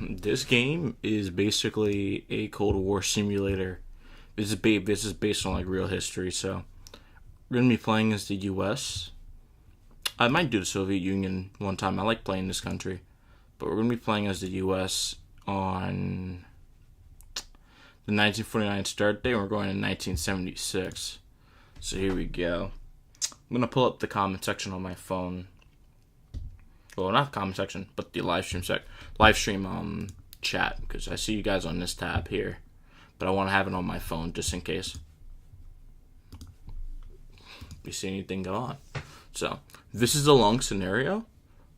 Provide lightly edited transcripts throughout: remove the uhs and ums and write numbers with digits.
This game is basically a Cold War simulator. This is based on like real history, so we're gonna be playing as the U.S. I might do the Soviet Union one time. I like playing this country, but we're gonna be playing as the U.S. on the 1949 start date. We're going in 1976. So here we go. I'm gonna pull up the comment section on my phone. Well, not the comment section, but the live stream chat, because I see you guys on this tab here, but I want to have it on my phone just in case we see anything go on. So this is a long scenario,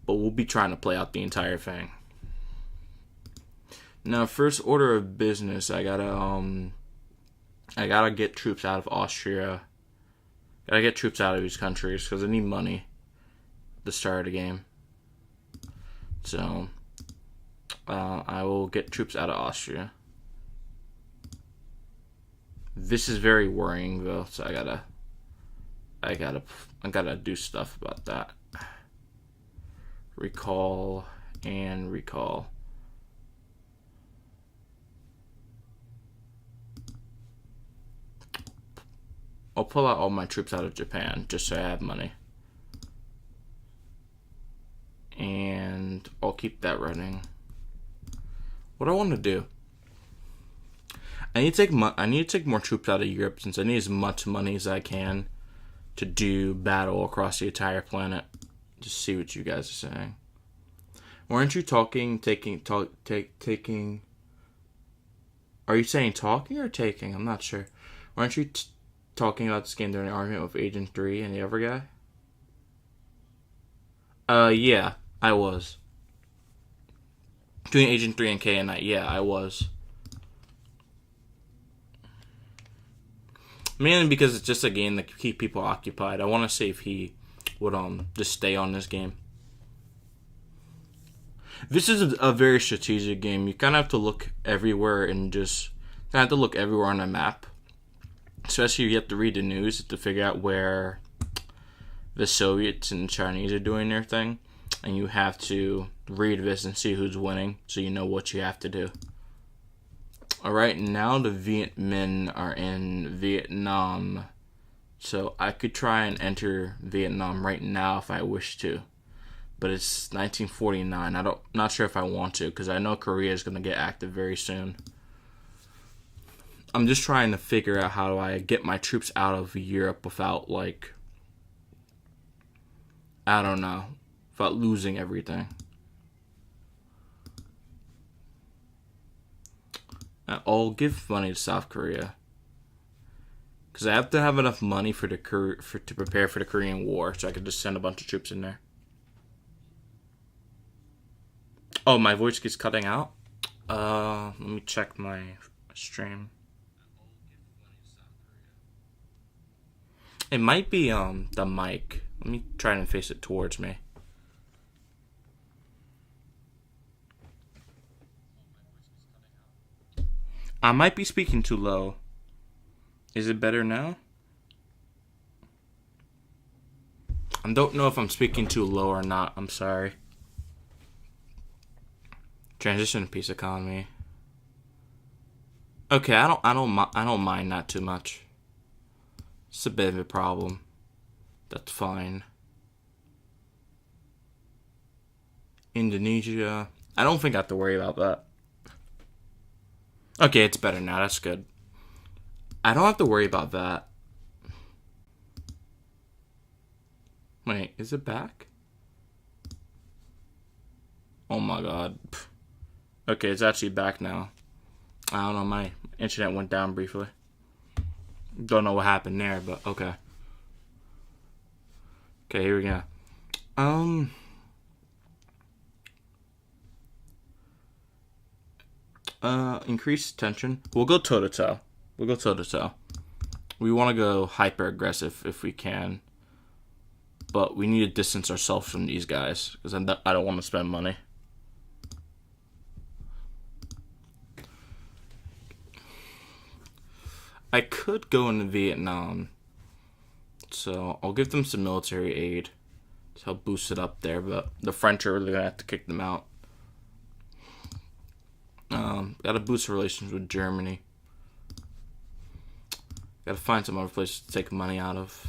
but we'll be trying to play out the entire thing. Now, first order of business, I gotta get troops out of Austria. Gotta get troops out of these countries because I need money at the start of the game. So, I will get troops out of Austria. This is very worrying though, so I gotta do stuff about that. Recall and recall. I'll pull out all my troops out of Japan just so I have money. And I'll keep that running. What I want to do, I need to take more troops out of Europe since I need as much money as I can to do battle across the entire planet. Just see what you guys are saying. Aren't you taking? Are you saying talking or taking? I'm not sure. Aren't you talking about this game during an argument with Agent 3 and the other guy? Yeah, I was. Between Agent 3 and K and I, yeah, I was. Mainly because it's just a game that can keep people occupied. I want to see if he would just stay on this game. This is a very strategic game. You kind of have to look everywhere and just kind of have to look everywhere on the map. Especially if you have to read the news to figure out where the Soviets and the Chinese are doing their thing. And you have to read this and see who's winning so you know what you have to do. Alright, now the Viet Minh are in Vietnam. So I could try and enter Vietnam right now if I wish to. But it's 1949. Not sure if I want to because I know Korea is going to get active very soon. I'm just trying to figure out how do I get my troops out of Europe without, like, I don't know, without losing everything. I'll give money to South Korea because I have to have enough money to prepare for the Korean War, so I could just send a bunch of troops in there. Oh, my voice keeps cutting out. Let me check my stream. It might be the mic. Let me try and face it towards me. I might be speaking too low. Is it better now? I don't know if I'm speaking too low or not. I'm sorry. Transition to peace economy. Okay, I don't mind that too much. It's a bit of a problem. That's fine. Indonesia. I don't think I have to worry about that. Okay, it's better now. That's good. I don't have to worry about that. Wait, is it back? Oh my god. Okay, it's actually back now. I don't know, my internet went down briefly. Don't know what happened there, but okay. Okay, here we go. Increase tension. We'll go toe to toe. We want to go hyper aggressive if we can, but we need to distance ourselves from these guys because I don't want to spend money. I could go into Vietnam, so I'll give them some military aid to help boost it up there, but the French are really going to have to kick them out. Gotta boost relations with Germany. Gotta find some other places to take money out of.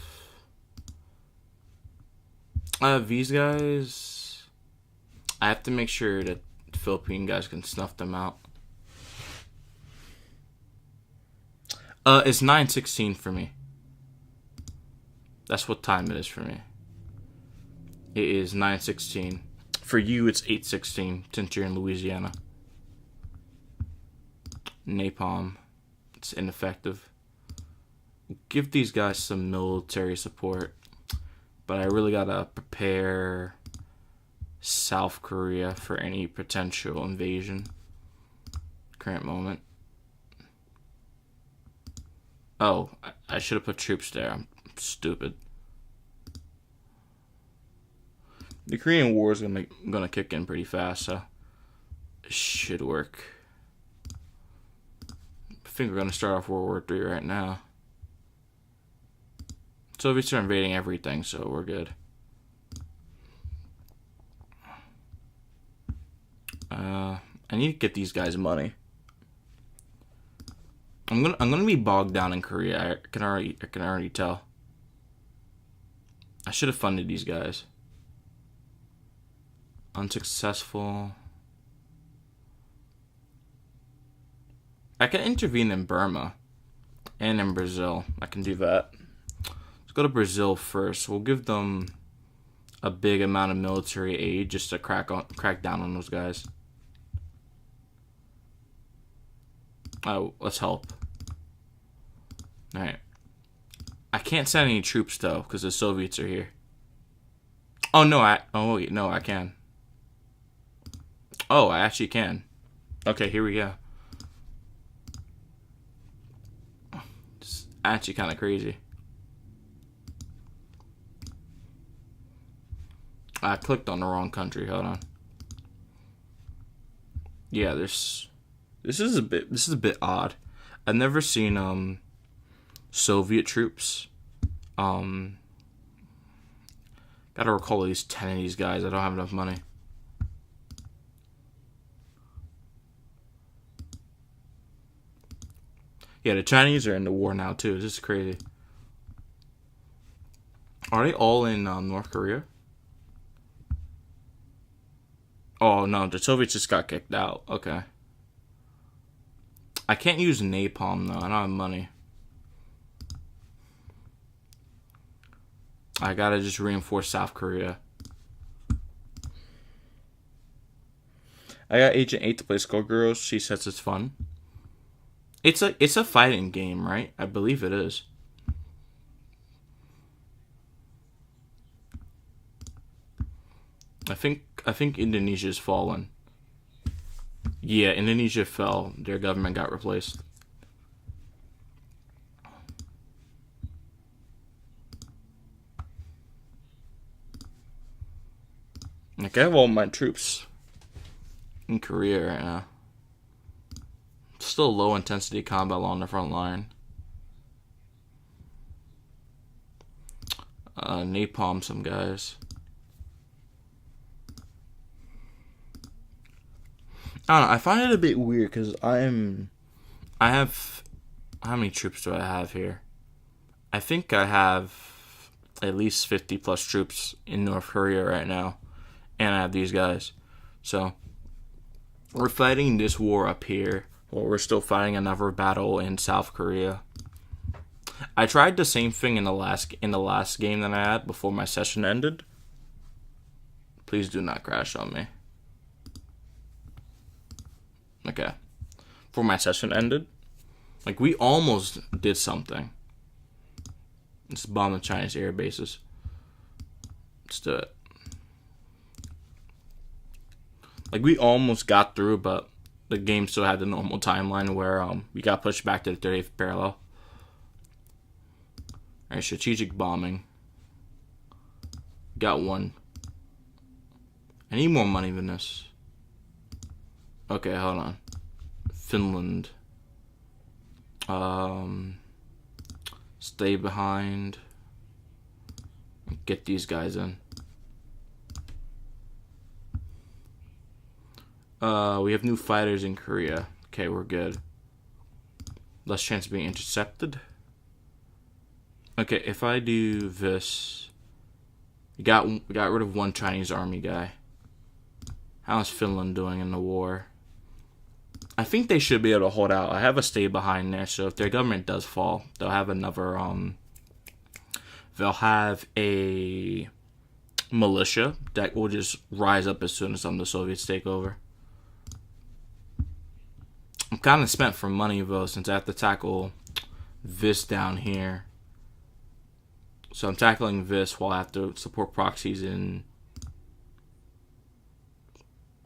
These guys, I have to make sure that the Philippine guys can snuff them out. It's 9:16 for me. That's what time it is for me. It is 9:16. For you, it's 8:16 since you're in Louisiana. Napalm, it's ineffective. Give these guys some military support, but I really gotta prepare South Korea for any potential invasion. Current moment. Oh, I should have put troops there. I'm stupid. The Korean War is gonna kick in pretty fast, so it should work. I think we're gonna start off World War III right now. Soviets are invading everything, so we're good. I need to get these guys money. I'm gonna be bogged down in Korea. I can already tell. I should have funded these guys. Unsuccessful. I can intervene in Burma and in Brazil. I can do that. Let's go to Brazil first. We'll give them a big amount of military aid just to crack down on those guys. Oh, let's help. Alright. I can't send any troops though, because the Soviets are here. Oh no, I can. Oh, I actually can. Okay, here we go. It's actually kind of crazy. I clicked on the wrong country. Hold on. Yeah, this is a bit odd. I've never seen Soviet troops. Gotta recall at least 10 of these guys. I don't have enough money. Yeah, the Chinese are in the war now too. This is crazy. Are they all in North Korea? Oh no, the Soviets just got kicked out. Okay. I can't use napalm though. I don't have money. I gotta just reinforce South Korea. I got Agent 8 to play Skullgirls. She says it's fun. It's a fighting game, right? I believe it is. I think Indonesia's fallen. Yeah, Indonesia fell. Their government got replaced. Like, I have all my troops in Korea right now. Still low intensity combat along the front line. Napalm some guys. I don't know. I find it a bit weird because I have, how many troops do I have here? I think I have at least 50 plus troops in North Korea right now, and I have these guys. So we're fighting this war up here, while we're still fighting another battle in South Korea. I tried the same thing in the last game that I had before my session ended. Please do not crash on me. Okay. Before my session ended, like, we almost did something. Let's bomb the Chinese air bases. Let's do it. Like, we almost got through, but the game still had the normal timeline where we got pushed back to the 38th parallel. Alright, strategic bombing. Got one. I need more money than this. Okay, hold on. Finland. Stay behind. Get these guys in. We have new fighters in Korea. Okay, we're good. Less chance of being intercepted. Okay, if I do this, we got rid of one Chinese army guy. How's Finland doing in the war? I think they should be able to hold out. I have a stay behind there, so if their government does fall, they'll have another they'll have a militia that will just rise up as soon as the Soviets take over. I'm kind of spent for money though, since I have to tackle this down here. So I'm tackling this while I have to support proxies in.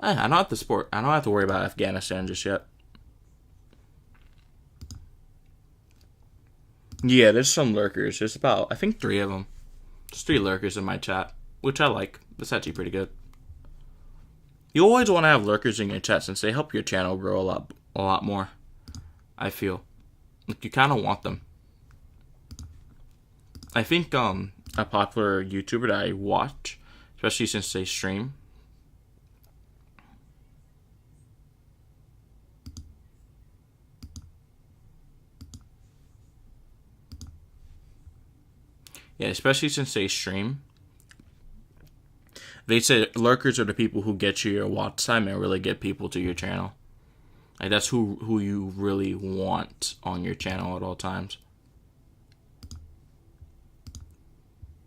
I don't have to support. I don't have to worry about Afghanistan just yet. Yeah, there's some lurkers. There's about, I think, 3 of them. There's 3 lurkers in my chat, which I like. That's actually pretty good. You always want to have lurkers in your chat since they help your channel grow a lot more. I feel like you kind of want them. I think a popular YouTuber that I watch, especially since they stream. Yeah, especially since they stream. They say lurkers are the people who get you your watch time and really get people to your channel. Like that's who you really want on your channel at all times.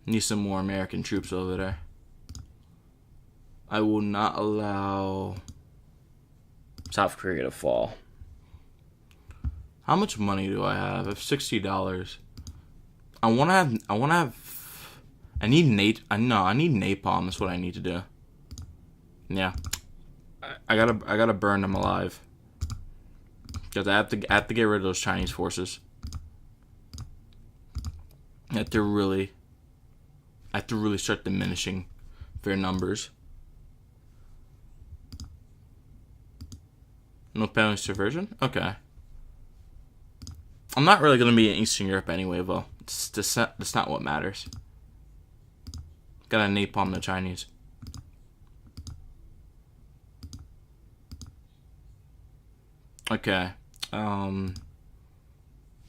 Need some more American troops over there. I will not allow South Korea to fall. How much money do I have? I have $60. I need napalm. That's what I need to do. Yeah, I gotta burn them alive because I have to get rid of those Chinese forces. I have to really start diminishing their numbers. No penalty subversion. Okay. I'm not really gonna be in Eastern Europe anyway, though. That's not what matters. Gotta napalm the Chinese. Okay.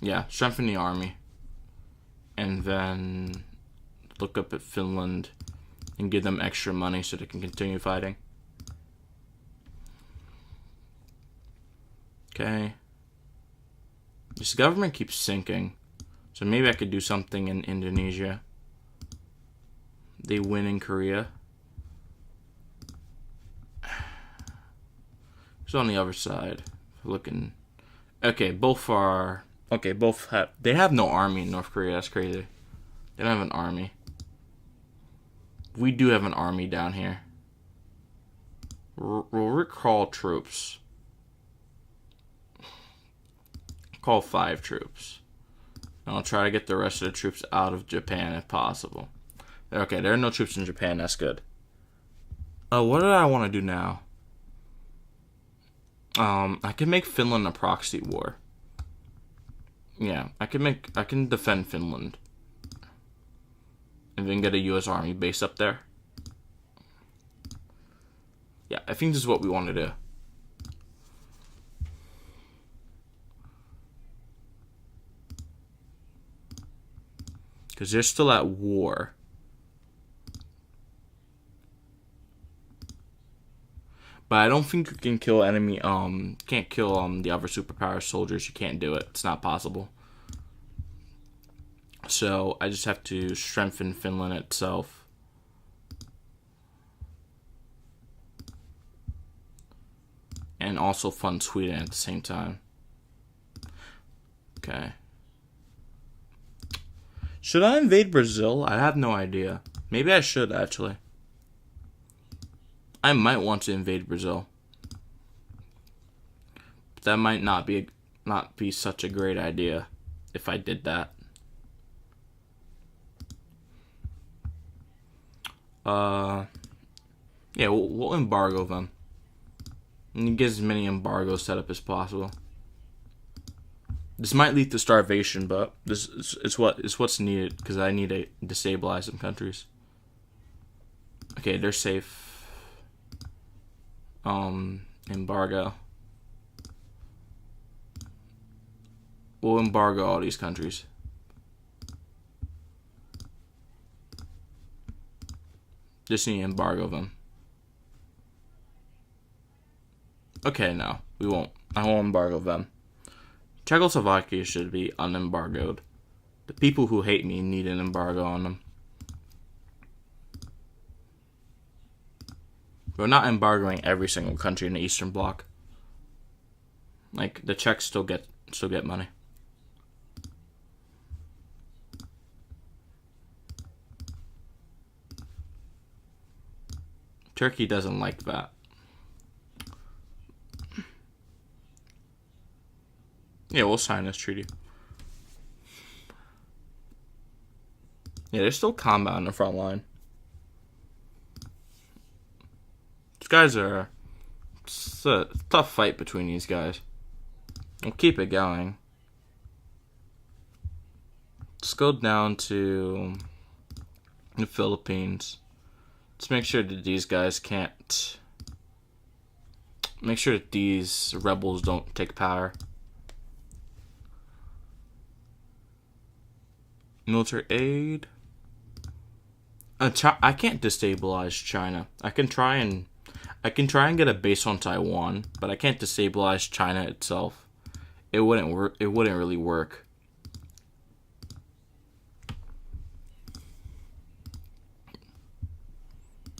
Yeah, strengthen the army. And then look up at Finland and give them extra money so they can continue fighting. Okay. This government keeps sinking. So maybe I could do something in Indonesia. They win in Korea. So on the other side, looking. Okay, both are. Okay, both have. They have no army in North Korea. That's crazy. They don't have an army. We do have an army down here. We'll recall troops. Call 5 troops. And I'll try to get the rest of the troops out of Japan if possible. Okay, there are no troops in Japan. That's good. What do I want to do now? I can make Finland a proxy war. Yeah, I can defend Finland. And then get a US Army base up there. Yeah, I think this is what we want to do. Because they're still at war. But I don't think you can kill enemy, can't kill the other superpower soldiers. You can't do it. It's not possible. So I just have to strengthen Finland itself. And also fund Sweden at the same time. Okay. Should I invade Brazil? I have no idea. Maybe I should, actually. I might want to invade Brazil. But that might not be such a great idea if I did that. Yeah, we'll embargo them. And get as many embargoes set up as possible. This might lead to starvation, but this is what's needed because I need to destabilize some countries. Okay, they're safe. Embargo. We'll embargo all these countries. Just need to embargo them. Okay, no, we won't. I won't embargo them. Czechoslovakia should be unembargoed. The people who hate me need an embargo on them. We're not embargoing every single country in the Eastern Bloc. Like, the Czechs still get money. Turkey doesn't like that. Yeah, we'll sign this treaty. Yeah, there's still combat on the front line. These guys are... It's a tough fight between these guys. We'll keep it going. Let's go down to the Philippines. Let's make sure that these guys can't... Make sure that these rebels don't take power. Military aid. I can't destabilize China. I can try and get a base on Taiwan, but I can't destabilize China itself. It wouldn't work. It wouldn't really work.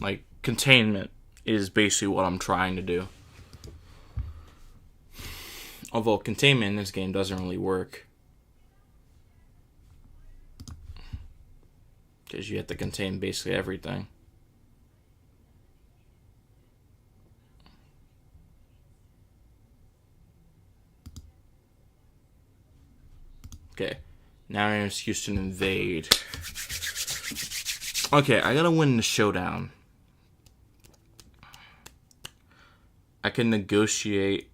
Like, containment is basically what I'm trying to do. Although containment in this game doesn't really work. Because you have to contain basically everything. Okay. Now I have an excuse to invade. Okay, I gotta win the showdown. I can negotiate,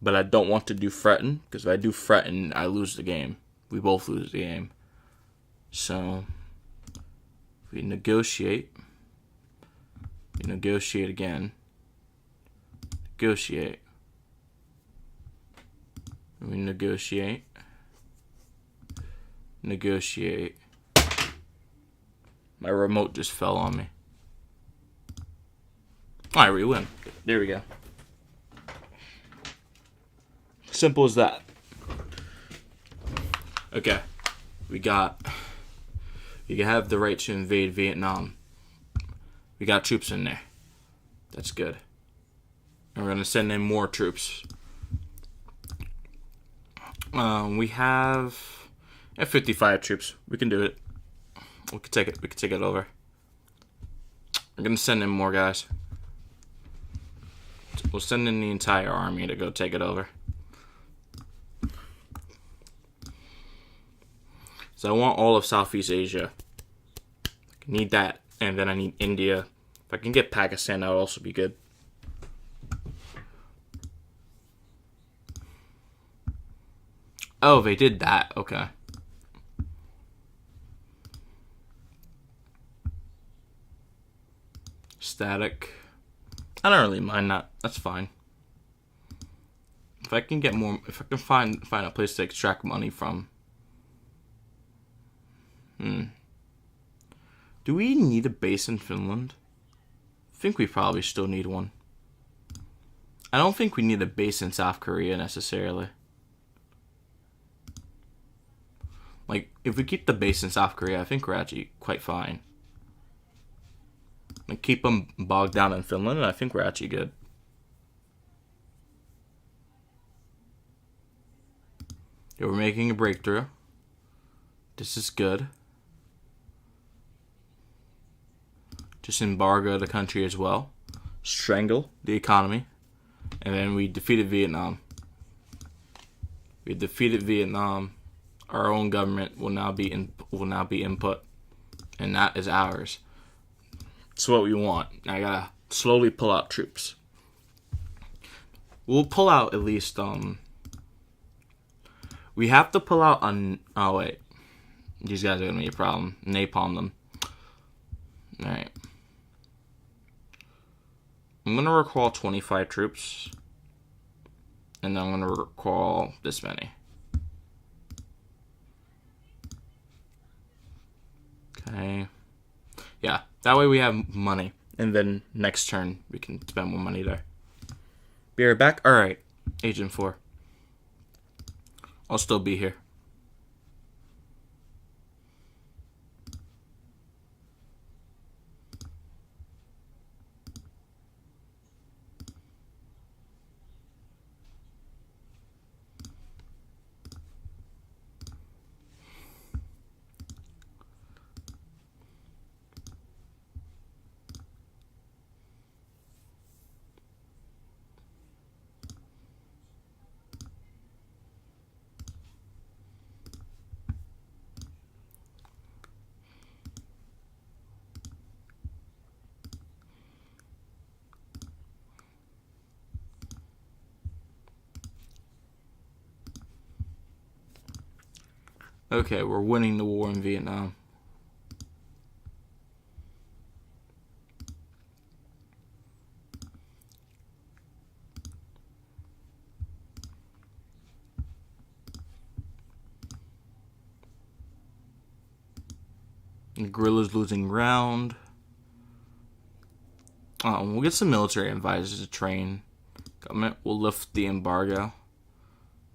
but I don't want to do threaten. Because if I do threaten, I lose the game. We both lose the game. So... We negotiate. We negotiate again. Negotiate. We negotiate. Negotiate. My remote just fell on me. Alright, we win. There we go. Simple as that. Okay. We got... You have the right to invade Vietnam. We got troops in there. That's good. And we're going to send in more troops. We have 55 troops. We can do it. We can take it. We can take it over. We're going to send in more guys. We'll send in the entire army to go take it over. So I want all of Southeast Asia. I need that. And then I need India. If I can get Pakistan, that would also be good. Oh, they did that. Okay. Static. I don't really mind that. That's fine. If I can get more... If I can find a place to extract money from... Do we need a base in Finland? I think we probably still need one. I don't think we need a base in South Korea necessarily. Like, if we keep the base in South Korea, I think we're actually quite fine. Like, keep them bogged down in Finland, and I think we're actually good. Yeah, we're making a breakthrough. This is good. Just embargo the country as well. Strangle the economy. And then we defeated Vietnam. We defeated Vietnam. Our own government will now be input. And that is ours. It's what we want. I gotta slowly pull out troops. We'll pull out at least, we have to pull out on... Oh, wait. These guys are gonna be a problem. Napalm them. Alright. I'm gonna recall 25 troops. And then I'm going to recall this many. Okay. Yeah, that way we have money. And then next turn, we can spend more money there. Be right back. Alright, Agent 4. I'll still be here. Okay, we're winning the war in Vietnam. The guerrillas losing ground. We'll get some military advisors to train. Government will lift the embargo.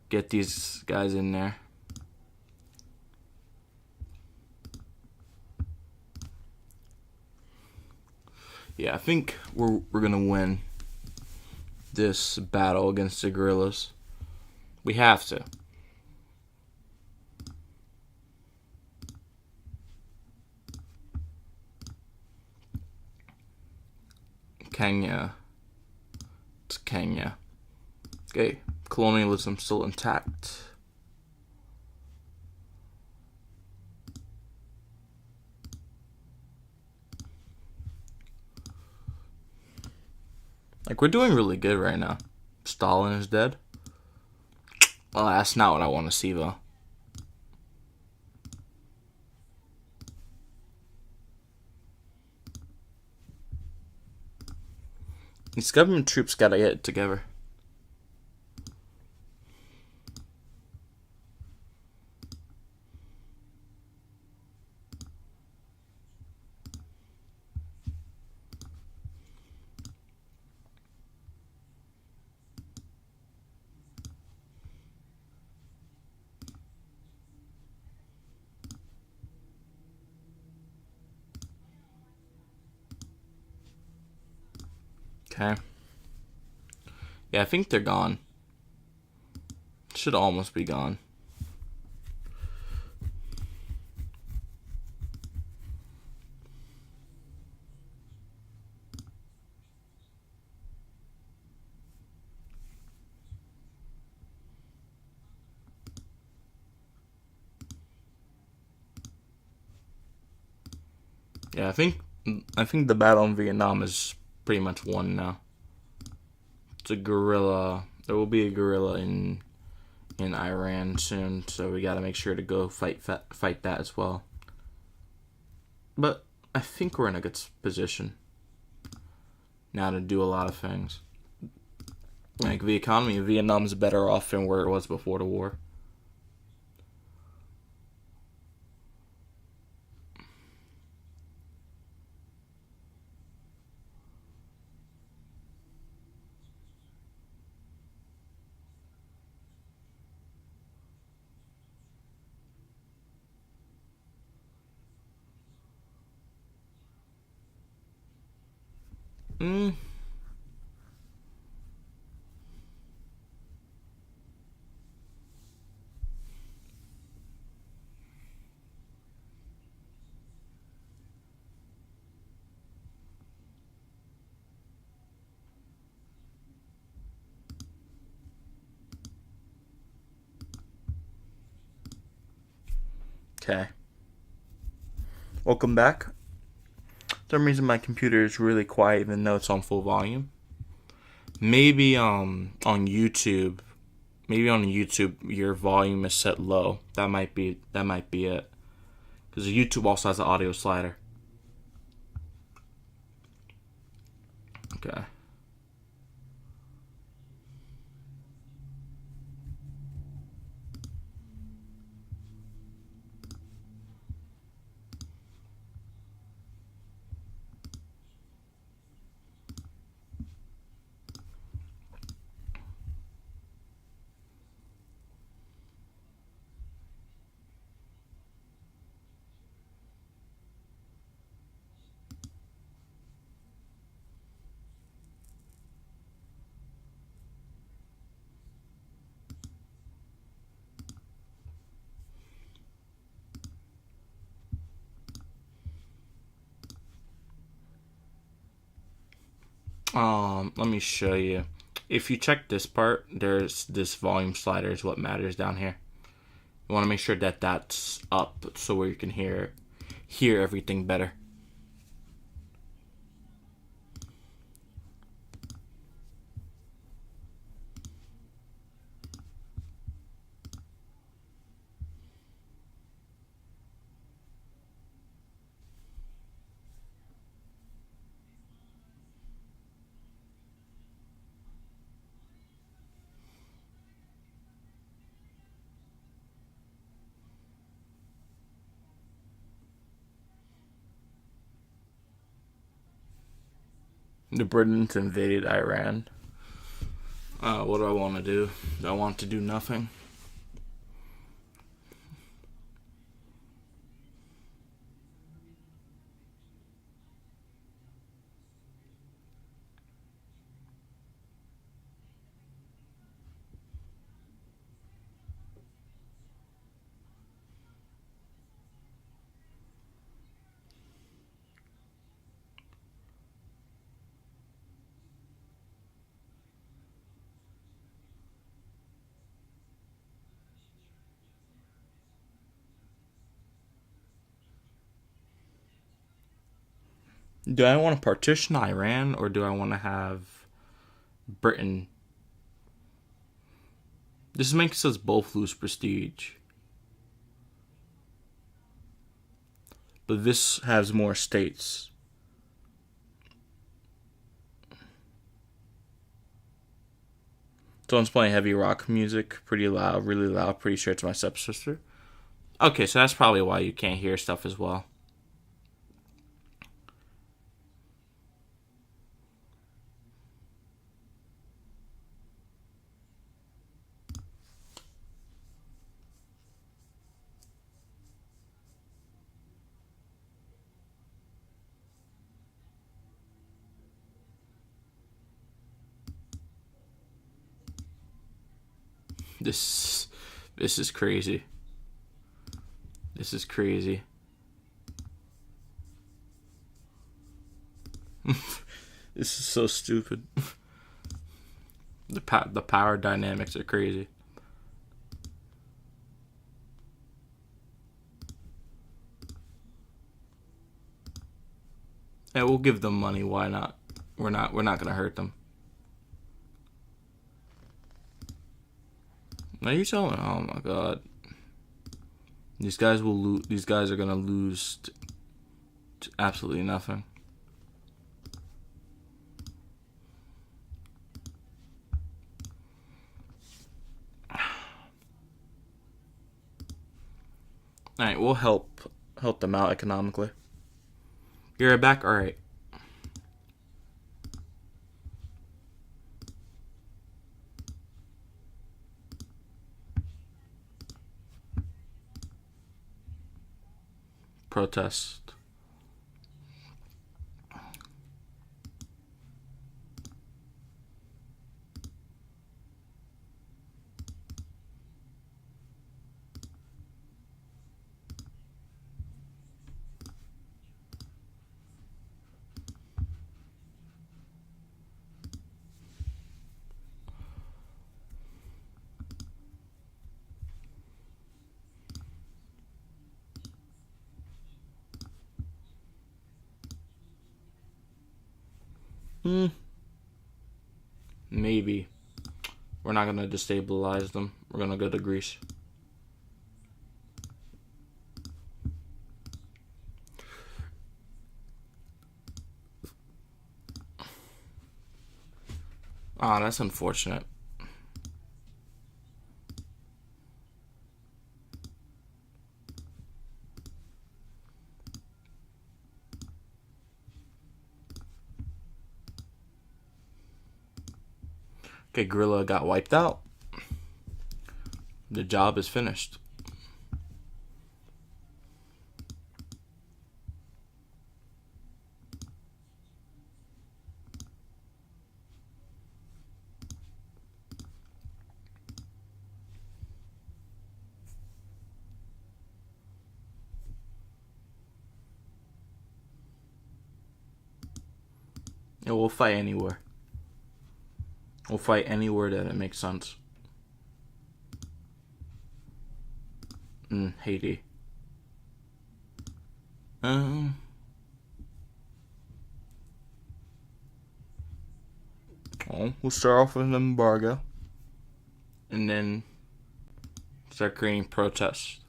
Get these guys in there. Yeah, I think we're gonna win this battle against the guerrillas. We have to. Kenya. It's Kenya. Okay, colonialism still intact. Like, we're doing really good right now. Stalin is dead. Well, that's not what I want to see, though. These government troops gotta get it together. Okay. Yeah, I think they're gone. Should almost be gone. Yeah, I think the battle in Vietnam is pretty much won now. It's a guerrilla. There will be a guerrilla in Iran soon, so we got to make sure to go fight that as well. But I think we're in a good position now to do a lot of things. Like, the economy in Vietnam is better off than where it was before the war. Okay. Welcome back. For some reason my computer is really quiet even though it's on full volume. Maybe on YouTube your volume is set low. That might be it. Because YouTube also has an audio slider. Okay. Let me show you. If you check this part, there's this volume slider is what matters down here. You want to make sure that that's up so where you can hear everything better. The Britons invaded Iran. What do I want to do? Do I want to do nothing? Do I want to partition Iran or do I want to have Britain? This makes us both lose prestige. But this has more states. Someone's playing heavy rock music, pretty loud, really loud. Pretty sure it's my stepsister. Okay, so that's probably why you can't hear stuff as well. This is crazy. This is crazy. This is so stupid. The power dynamics are crazy. Yeah, we'll give them money. Why not? We're not gonna hurt them. Now you telling me? Oh my god. These guys will lose. These guys are gonna lose to absolutely nothing. All right, we'll help them out economically. You're right back. All right. Protest. Maybe. We're not gonna destabilize them. We're gonna go to Greece. Ah, that's unfortunate. Okay, Gorilla got wiped out. The job is finished. And we'll fight anywhere. We'll fight anywhere that it makes sense. Haiti. Well, we'll start off with an embargo. And then start creating protests.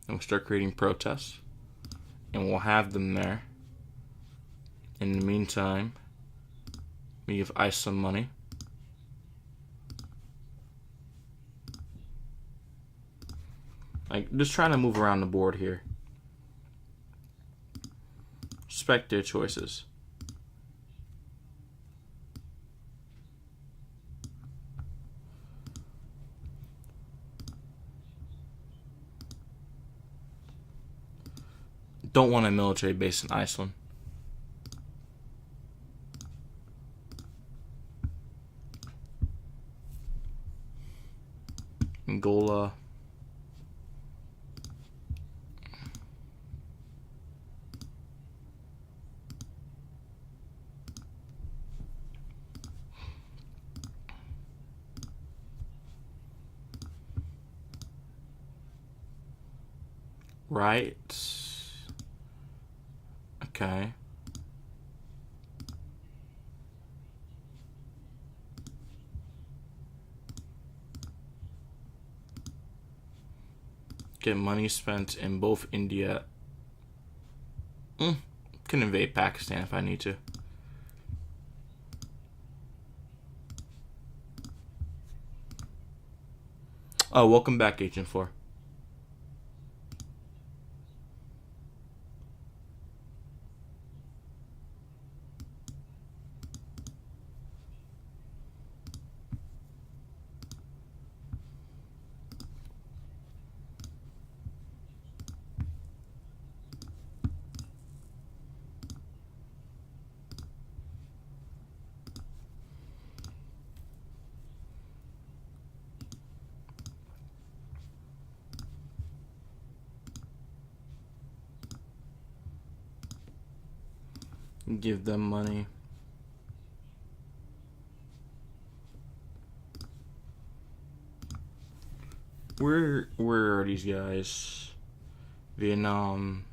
And we'll start creating protests. And we'll have them there. In the meantime, we give ICE some money. Like, just trying to move around the board here. Respect their choices. Don't want a military base in Iceland. Angola. Right. Okay. Get money spent in both India. Can invade Pakistan if I need to. Oh, welcome back, Agent 4. Give them money. Where are these guys? Vietnam.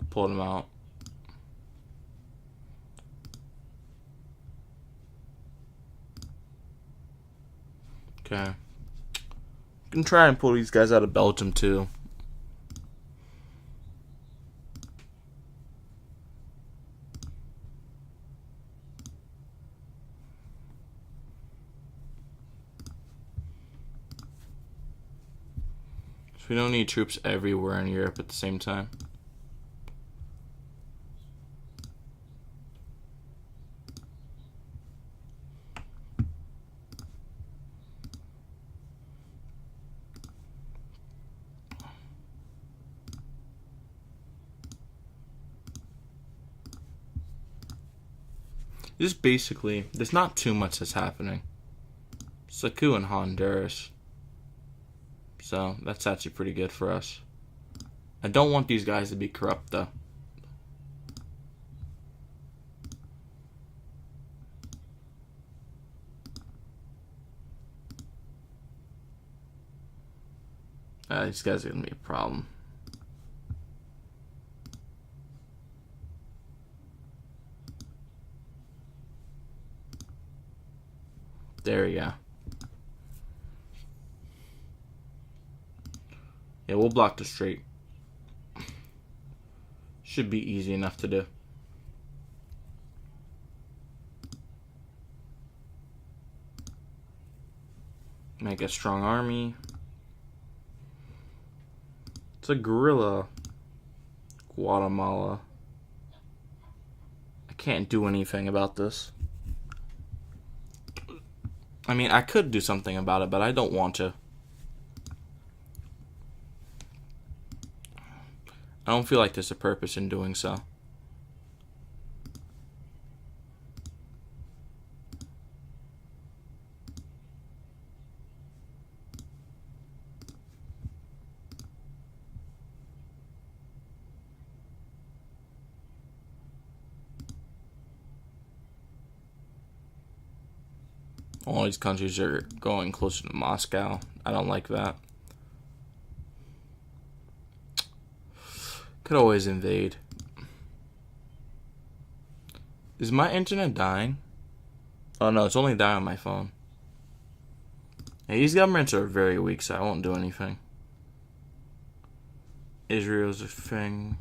Pull them out. Okay. Can try and pull these guys out of Belgium too. We don't need troops everywhere in Europe at the same time. Just basically, there's not too much that's happening. It's a coup in Honduras. So, that's actually pretty good for us. I don't want these guys to be corrupt, though. These guys are going to be a problem. There we go. Yeah, we'll block the strait. Should be easy enough to do. Make a strong army. It's a guerrilla. Guatemala. I can't do anything about this. I mean, I could do something about it, but I don't want to. I don't feel like there's a purpose in doing so. All these countries are going closer to Moscow. I don't like that. Could always invade. Is my internet dying? Oh no, it's only dying on my phone. Hey, these governments are very weak, so I won't do anything. Israel's a thing.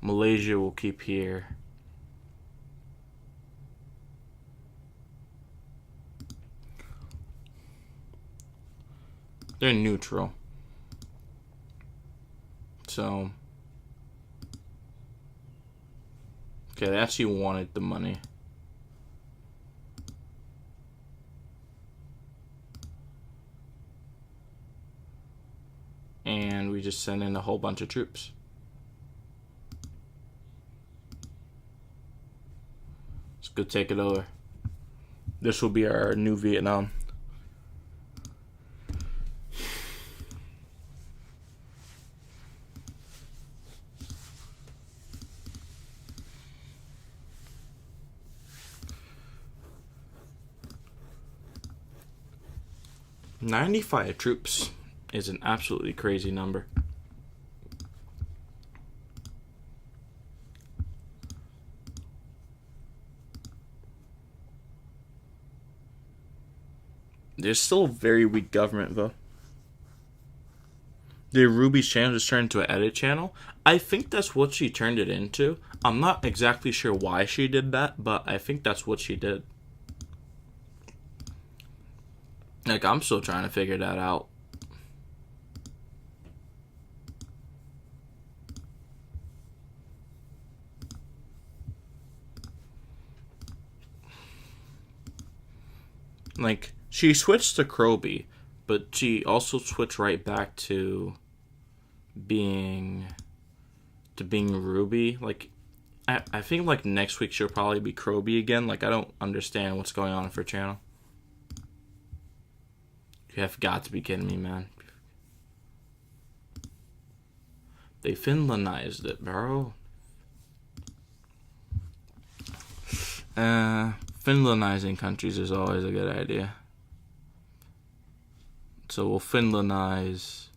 Malaysia will keep here. They're neutral. So, okay, they actually wanted the money. And we just send in a whole bunch of troops. Let's go take it over. This will be our new Vietnam. $95 troops is an absolutely crazy number. There's still a very weak government, though. Did Ruby's channel just turn into an edit channel? I think that's what she turned it into. I'm not exactly sure why she did that, but I think that's what she did. Like, I'm still trying to figure that out. Like, she switched to Kroby, but she also switched right back to being Ruby. Like, I think like next week she'll probably be Kroby again. Like, I don't understand what's going on with her channel. You have got to be kidding me, man. They Finlandized it, bro. Finlandizing countries is always a good idea. So we'll Finlandize.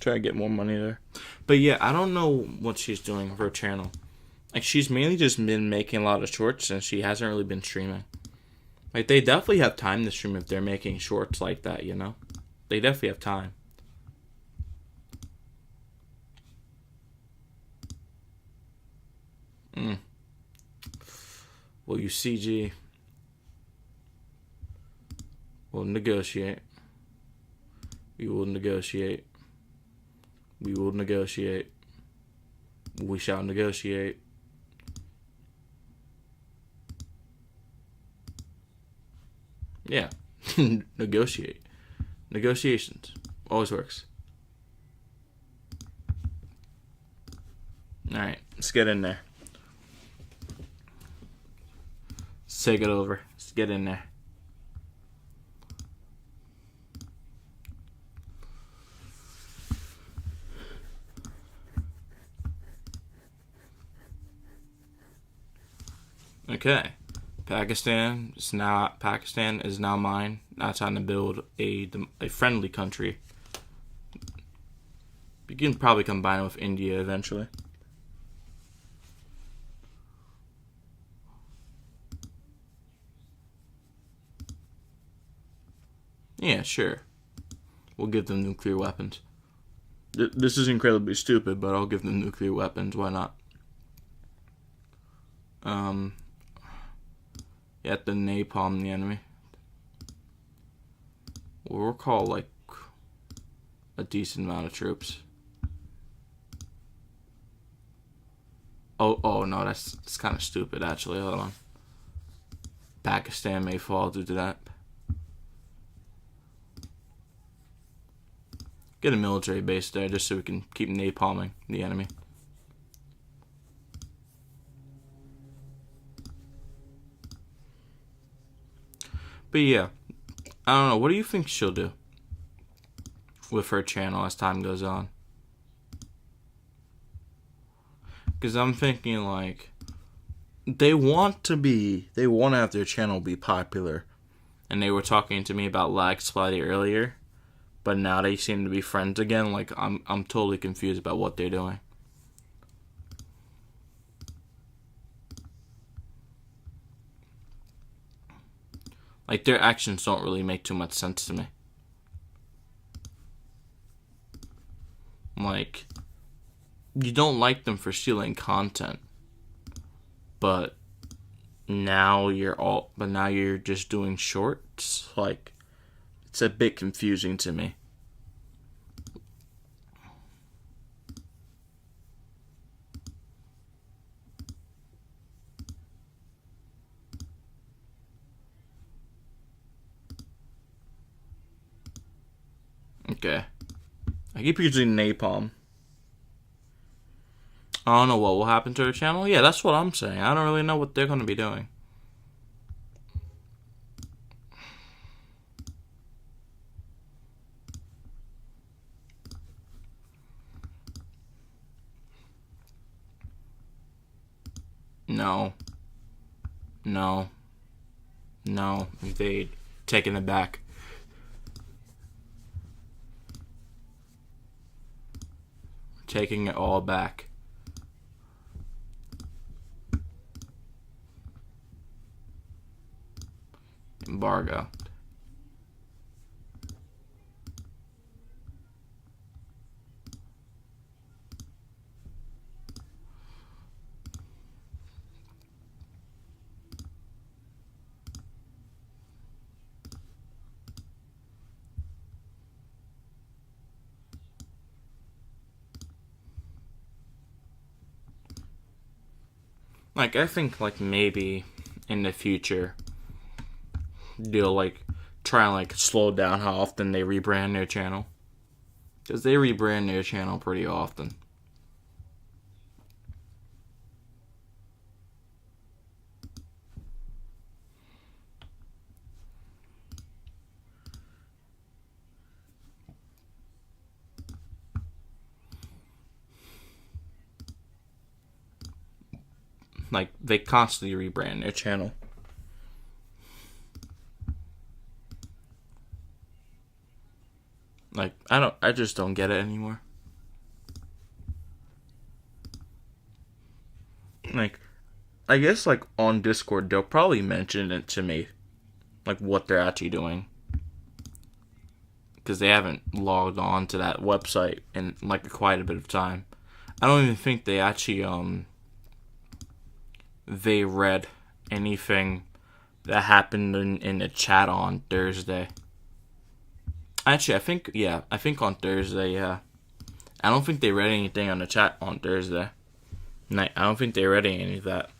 Try to get more money there. But yeah, I don't know what she's doing with her channel. Like, she's mainly just been making a lot of shorts, and she hasn't really been streaming. Like, they definitely have time to stream if they're making shorts like that, you know? They definitely have time. Well, you CG. We'll negotiate. We will negotiate. We will negotiate. We shall negotiate. Yeah. Negotiate. Negotiations. Always works. Alright, let's get in there. Let's take it over. Let's get in there. Okay. Pakistan is now mine. Now time to build a friendly country. You can probably combine it with India eventually. Yeah, sure. We'll give them nuclear weapons. This is incredibly stupid, but I'll give them nuclear weapons. Why not? You have to napalm the enemy. We'll call like a decent amount of troops. Oh no, that's kind of stupid actually. Hold on. Pakistan may fall due to that. Get a military base there just so we can keep napalming the enemy. But yeah, I don't know. What do you think she'll do with her channel as time goes on? Because I'm thinking like they want to have their channel be popular, and they were talking to me about Lag Splatty earlier, but now they seem to be friends again. Like I'm totally confused about what they're doing. Like their actions don't really make too much sense to me. Like you don't like them for stealing content, but now you're just doing shorts. Like it's a bit confusing to me. Okay. I keep using napalm. I don't know what will happen to her channel. Yeah, that's what I'm saying. I don't really know what they're going to be doing. No. No. No. They taking it back. Taking it all back. Embargo. Like, I think, like, maybe in the future, they'll, like, try and, like, slow down how often they rebrand their channel. Because they rebrand their channel pretty often. Like, they constantly rebrand their channel. Like, I just don't get it anymore. Like, I guess, like, on Discord, they'll probably mention it to me. Like, what they're actually doing. Because they haven't logged on to that website in, like, quite a bit of time. I don't even think they actually, they read anything that happened in the chat on Thursday. Actually, I think on Thursday, yeah. I don't think they read anything on the chat on Thursday. I don't think they read any of that.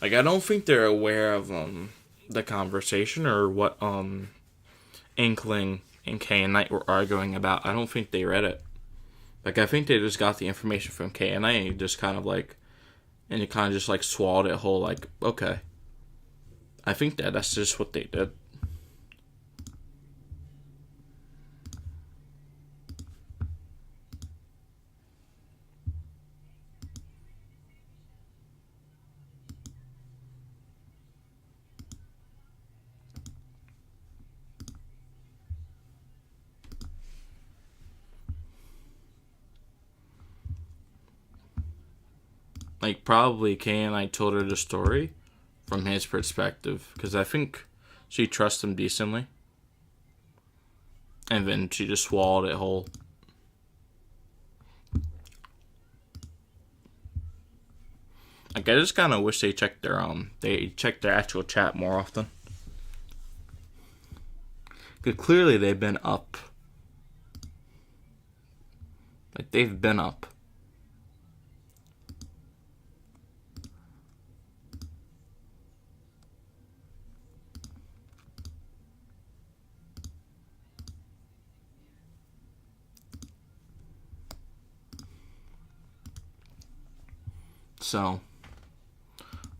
Like, I don't think they're aware of the conversation or what Inkling and Kay and Knight were arguing about. I don't think they read it. Like, I think they just got the information from Kay and Knight and just kind of like, and it kind of just like swallowed it whole. Like, okay. I think that's just what they did. Like, probably Kay and I told her the story from his perspective, because I think she trusts him decently. And then she just swallowed it whole. Like, I just kind of wish they checked their actual chat more often. Because clearly they've been up. Like, they've been up. So,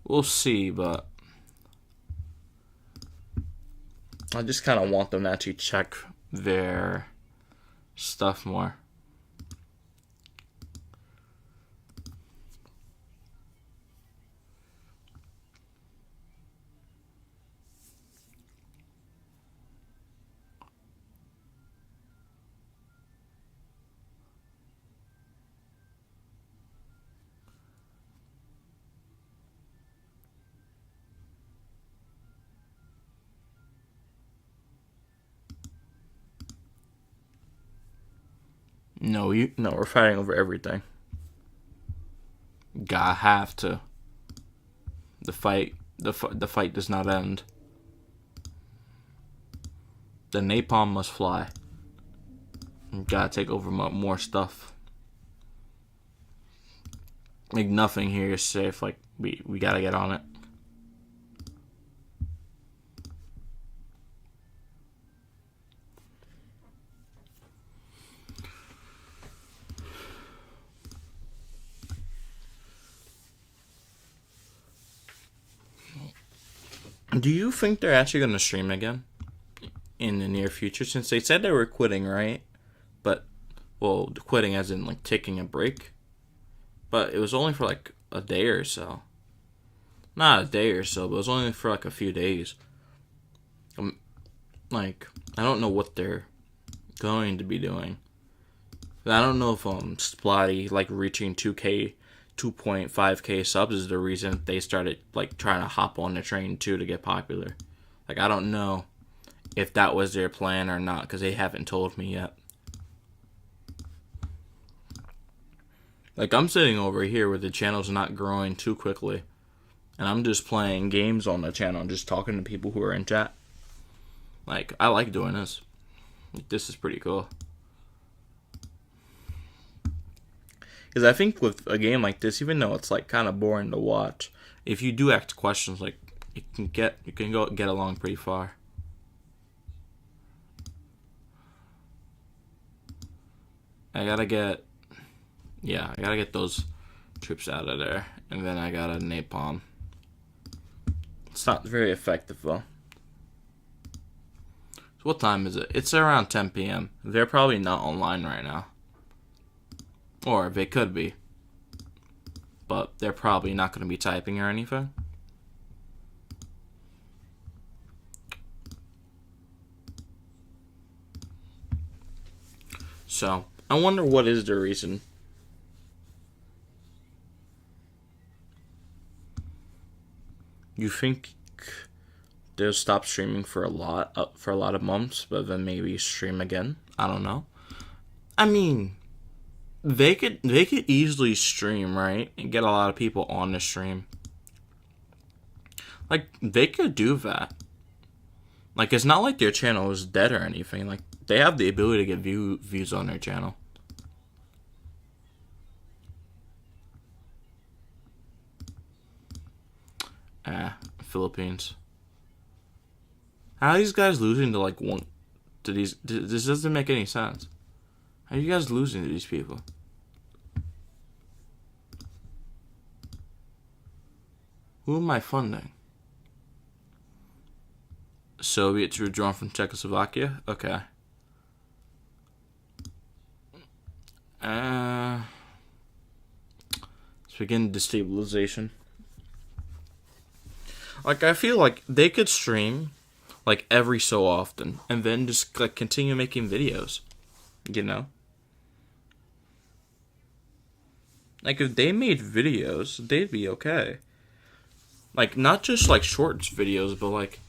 we'll see, but I just kind of want them to actually check their stuff more. No, we're fighting over everything. Gotta have to. The fight does not end. The napalm must fly. Gotta take over more stuff. Like, nothing here is safe. Like, we gotta get on it. Do you think they're actually going to stream again in the near future? Since they said they were quitting, right? But, well, quitting as in, like, taking a break. But it was only for, like, a day or so. Not a day or so, but it was only for, like, a few days. Like, I don't know what they're going to be doing. I don't know if Splatty, like, reaching 2.5k subs is the reason they started, like, trying to hop on the train too to get popular. Like, I don't know if that was their plan or not, because they haven't told me yet. Like, I'm sitting over here where the channel's not growing too quickly, and I'm just playing games on the channel and just talking to people who are in chat. Like, I like doing this. Like, this is pretty cool. Because I think with a game like this, even though it's like kind of boring to watch, if you do ask questions, like, you can get along pretty far. I gotta get those troops out of there, and then I gotta napalm. It's not very effective though. So what time is it? It's around 10 p.m. They're probably not online right now. Or they could be. But they're probably not going to be typing or anything. So, I wonder what is the reason. You think they'll stop streaming for a lot of months, but then maybe stream again? I don't know. I mean, They could easily stream, right? And get a lot of people on the stream. Like, they could do that. Like, it's not like their channel is dead or anything. Like, they have the ability to get views on their channel. Philippines. How are these guys losing to, like, one... This doesn't make any sense. How are you guys losing to these people? Who am I funding? Soviets withdrawn from Czechoslovakia? Okay. Let's begin destabilization. Like, I feel like they could stream, like, every so often, and then just, like, continue making videos. You know? Like, if they made videos, they'd be okay. Like, not just, like, shorts videos, but, like,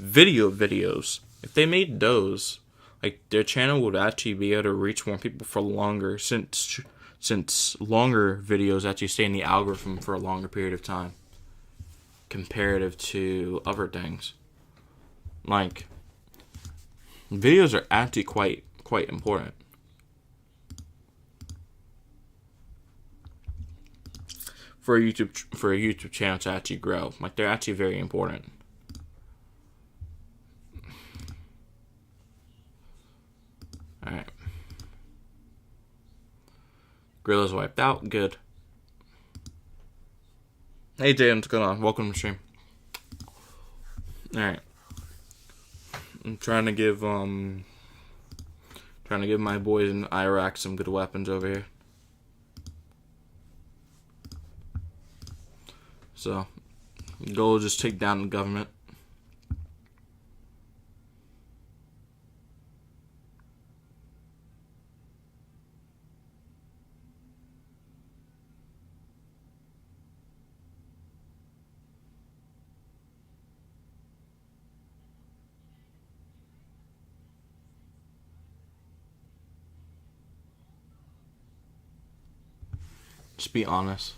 videos. If they made those, like, their channel would actually be able to reach more people for longer, since longer videos actually stay in the algorithm for a longer period of time, comparative to other things. Like, videos are actually quite important. For a YouTube channel to actually grow. Like, they're actually very important. Alright. Gorilla's wiped out. Good. Hey, Jay, what's going on? Welcome to the stream. Alright. I'm trying to give my boys in Iraq some good weapons over here. So, the goal is just take down the government. Just be honest.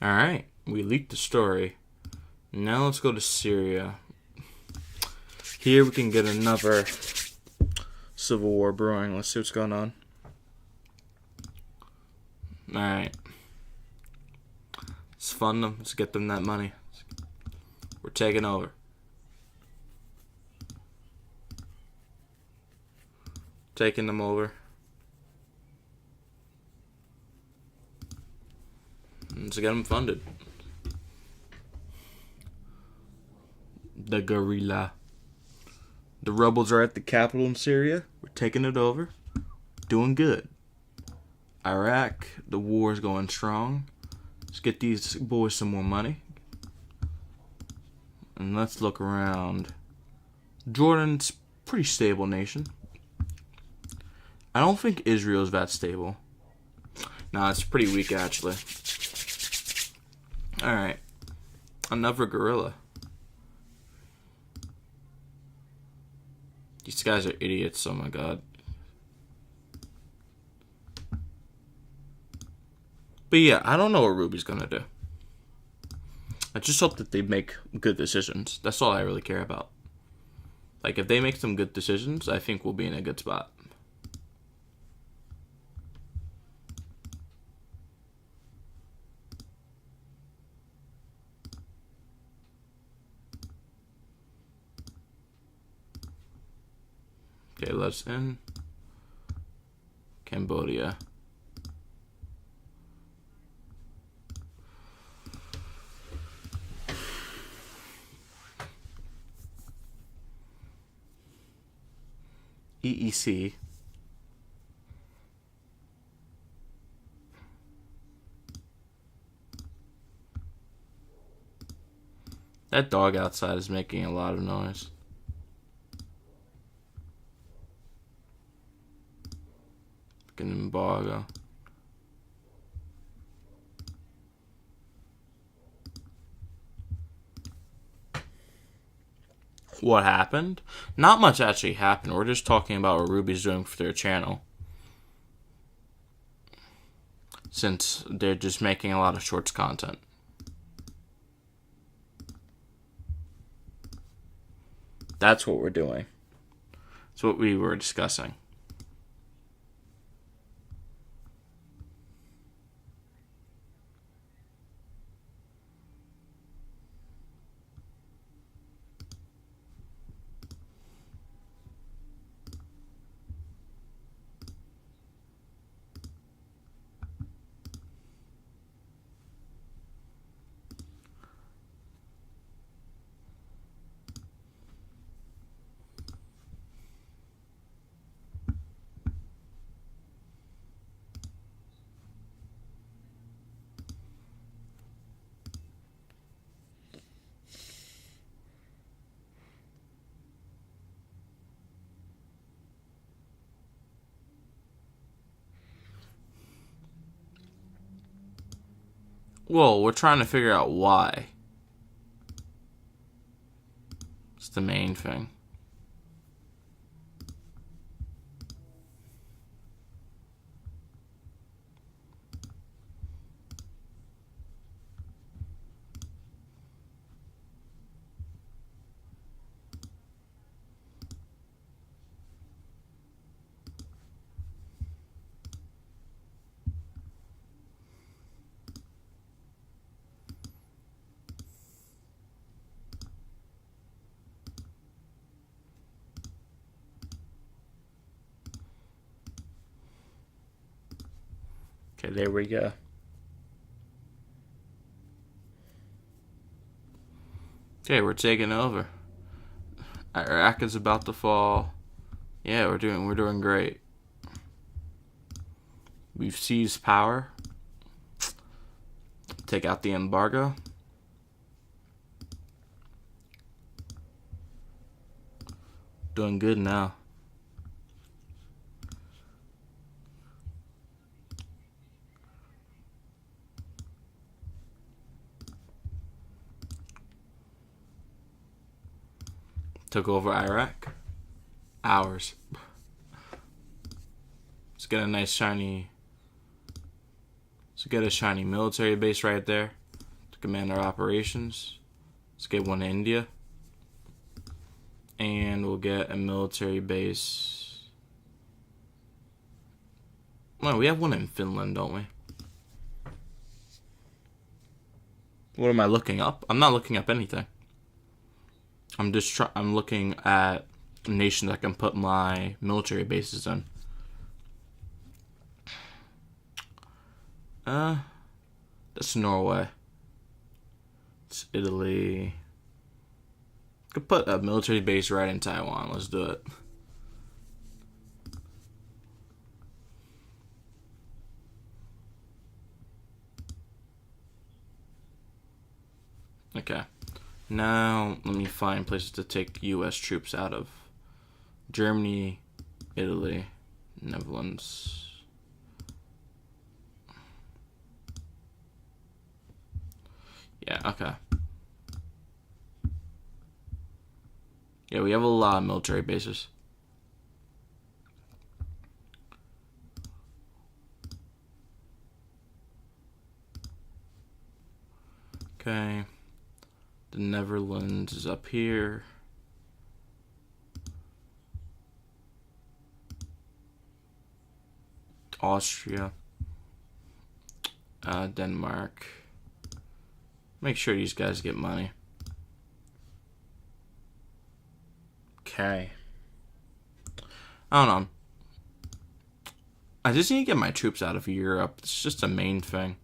Alright, we leaked the story. Now let's go to Syria. Here we can get another civil war brewing. Let's see what's going on. Alright. Let's fund them. Let's get them that money. We're taking over. Taking them over. Let's get them funded. The guerrilla. The rebels are at the capital in Syria. We're taking it over. Doing good. Iraq, the war is going strong. Let's get these boys some more money. And let's look around. Jordan's a pretty stable nation. I don't think Israel's that stable. Nah, it's pretty weak actually. Alright. Another guerrilla. These guys are idiots, oh my god. But yeah, I don't know what Ruby's gonna do. I just hope that they make good decisions. That's all I really care about. Like, if they make some good decisions, I think we'll be in a good spot. Okay, let's in Cambodia. EEC. That dog outside is making a lot of noise. Fucking embargo. What happened? Not much actually happened. We're just talking about what Ruby's doing for their channel. Since they're just making a lot of shorts content. That's what we're doing. That's what we were discussing. Well, we're trying to figure out why. It's the main thing. Okay, there we go. Okay, we're taking over. Iraq is about to fall. Yeah, we're doing great. We've seized power. Take out the embargo. Doing good now. Took over Iraq. Ours. Let's get a nice shiny. Let's get a shiny military base right there to command our operations. Let's get one in India. And we'll get a military base. Well, we have one in Finland, don't we? What am I looking up? I'm not looking up anything. I'm looking at nations I can put my military bases in. That's Norway. It's Italy. Could put a military base right in Taiwan. Let's do it. Okay. Now, let me find places to take U.S. troops out of. Germany, Italy, Netherlands. Yeah, okay. Yeah, we have a lot of military bases. Okay. The Netherlands is up here. Austria. Denmark. Make sure these guys get money. Okay. I don't know. I just need to get my troops out of Europe. It's just a main thing.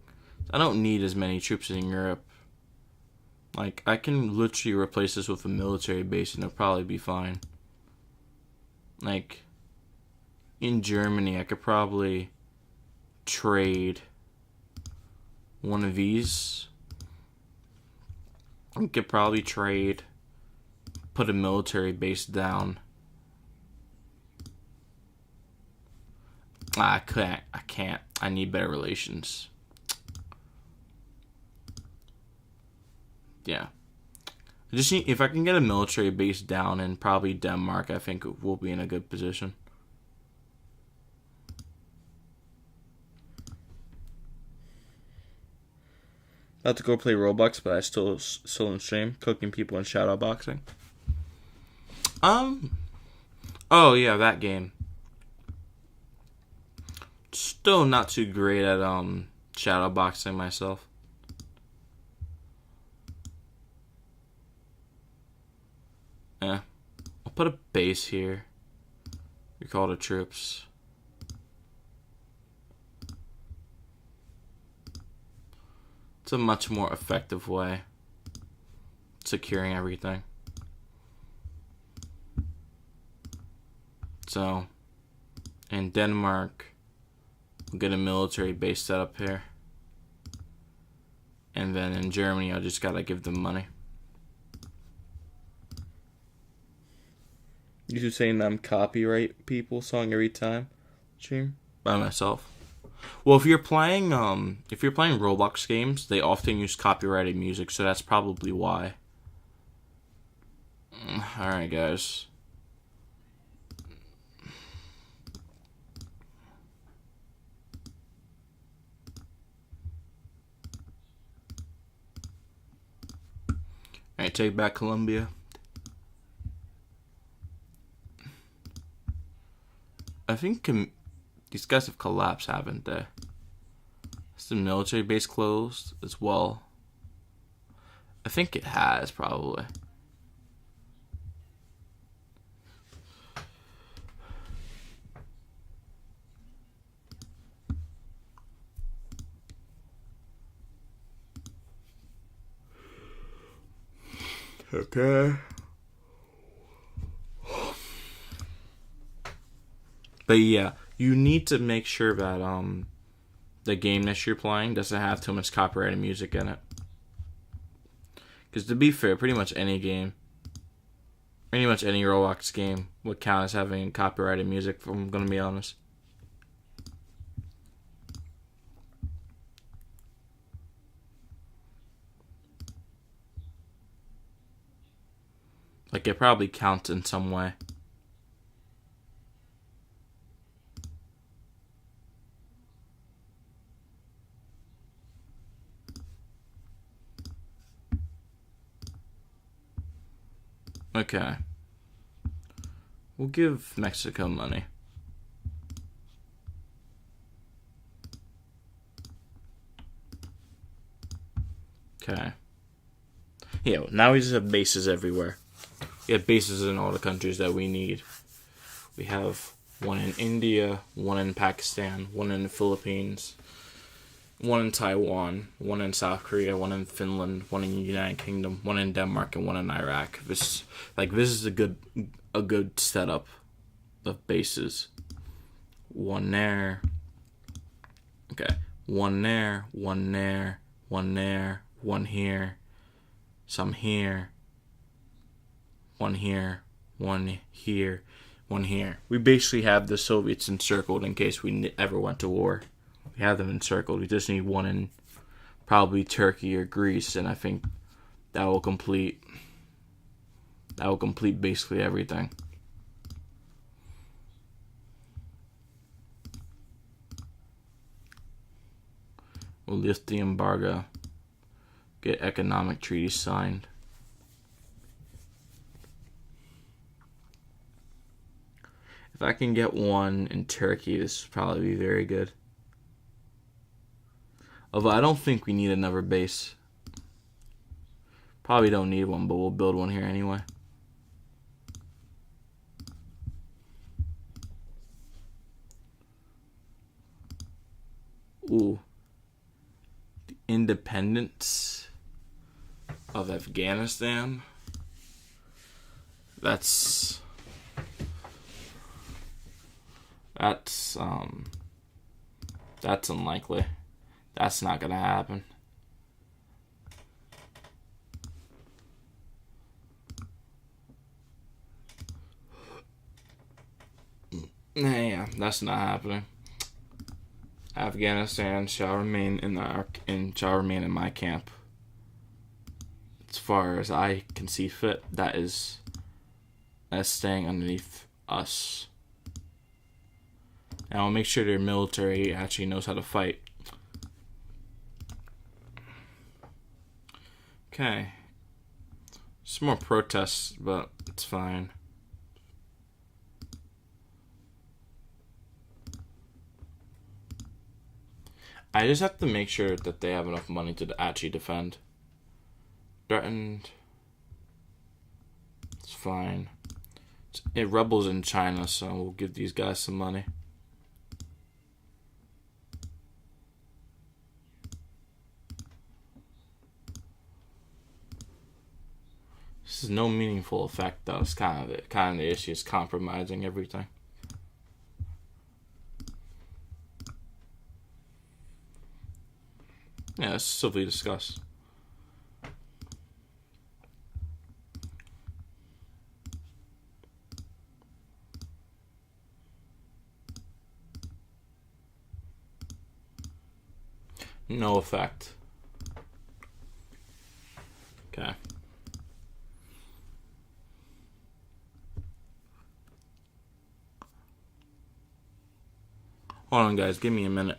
I don't need as many troops in Europe. Like, I can literally replace this with a military base and it'll probably be fine. Like, in Germany, I could probably trade one of these. I could probably trade, put a military base down. I can't. I need better relations. Yeah. I just need, if I can get a military base down in probably Denmark, I think we'll be in a good position. About to go play Roblox, but I still in stream, cooking people in shadow boxing. Oh yeah, that game. Still not too great at shadow boxing myself. Yeah, I'll put a base here. Recall the troops. It's a much more effective way securing everything. So, in Denmark, we'll get a military base set up here. And then in Germany, I just gotta give them money. You keep saying I'm copyright people song every time stream by myself. Well, if you're playing Roblox games, they often use copyrighted music, so that's probably why. All right, guys. All right, take back Colombia. I think these guys have collapsed, haven't they? Is the military base closed as well? I think it has, probably. Okay. But yeah, you need to make sure that the game that you're playing doesn't have too much copyrighted music in it. Because to be fair, pretty much any game, pretty much any Roblox game would count as having copyrighted music, if I'm going to be honest. Like, it probably counts in some way. Okay. We'll give Mexico money. Okay. Yeah, now we just have bases everywhere. We have bases in all the countries that we need. We have one in India, one in Pakistan, one in the Philippines, one in Taiwan, one in South Korea, one in Finland, one in the United Kingdom, one in Denmark, and one in Iraq. This is a good setup of bases. One there. Okay. One there, one there, one there, one here, some here, one here, one here, one here. We basically have the Soviets encircled in case we ever went to war. We have them encircled. We just need one in probably Turkey or Greece, and I think that will complete basically everything. We'll lift the embargo, get economic treaties signed. If I can get one in Turkey, this would probably be very good. Although I don't think we need another base. Probably don't need one, but we'll build one here anyway. Ooh. The independence of Afghanistan. That's unlikely. That's not gonna happen. Yeah, that's not happening. Afghanistan shall remain in my camp. As far as I can see fit, that's staying underneath us. And I'll make sure their military actually knows how to fight. Okay. Some more protests, but it's fine. I just have to make sure that they have enough money to actually defend. Threatened. It's fine. It rebels in China, so we'll give these guys some money. This is no meaningful effect, though. It's kind of the issue. It's compromising everything. Yeah, let's simply discuss. No effect. Okay. Hold on, guys. Give me a minute.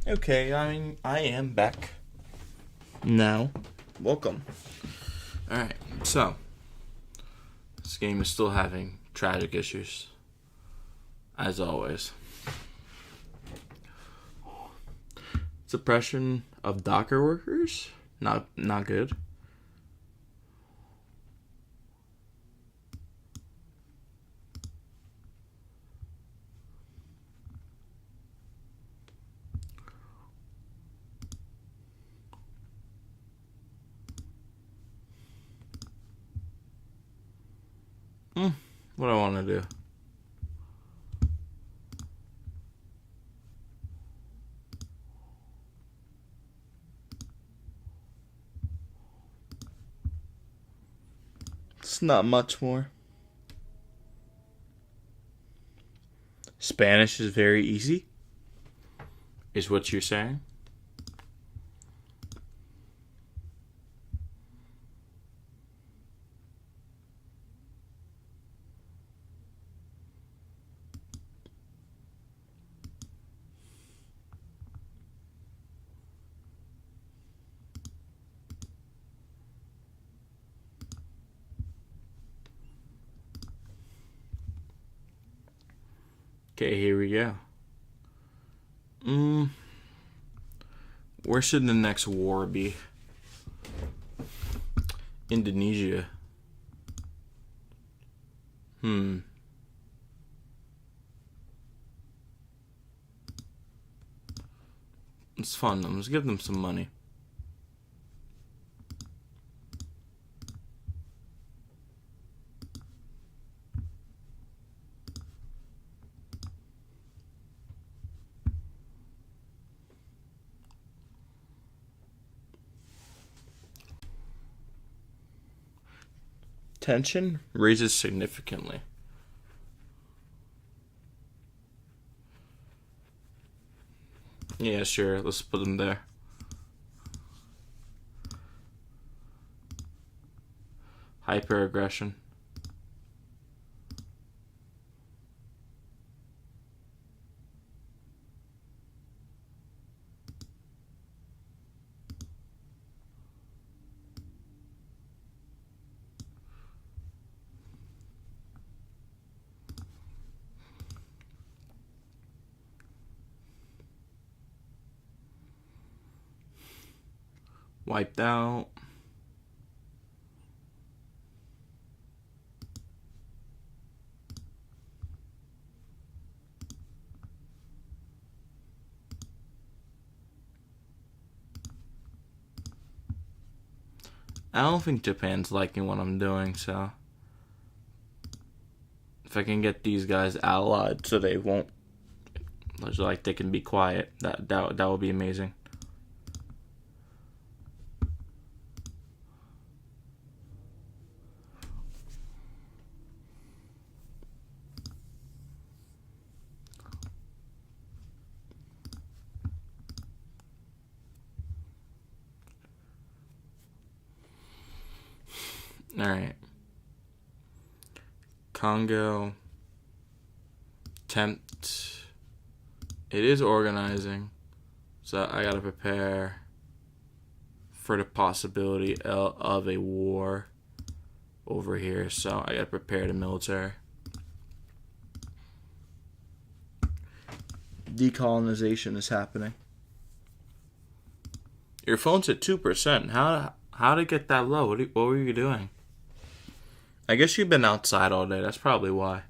Okay, I am back now. Welcome. Alright, so this game is still having tragic issues, as always. Suppression of Docker workers? Not good. What do I want to do? It's not much more. Spanish is very easy, is what you're saying? Okay, here we go. Where should the next war be? Indonesia. It's fun. Let's give them some money. Tension raises significantly. Yeah, sure. Let's put them there. Hyperaggression. Wiped out. I don't think Japan's liking what I'm doing, so if I can get these guys allied so they won't, like they can be quiet, that would be amazing. Alright. Congo. Tempt. It is organizing. So I gotta prepare for the possibility of a war over here. So I gotta prepare the military. Decolonization is happening. Your phone's at 2%. How to get that low? What were you doing? I guess you've been outside all day. That's probably why.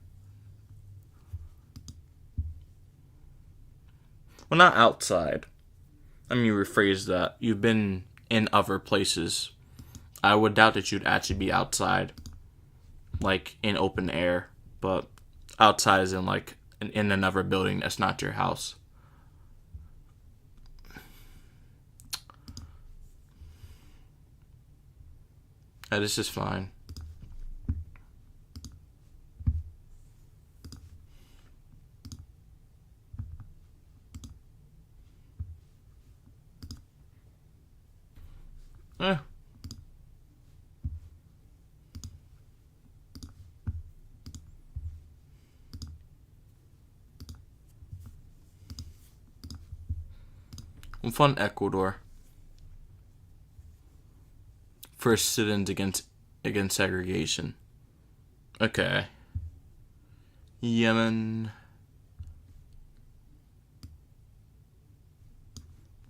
Well, not outside. Let me rephrase that. You've been in other places. I would doubt that you'd actually be outside, like in open air. But outside is in like in another building that's not your house. This is fine. I'm fun Ecuador. First sit-ins against segregation. Okay. Yemen.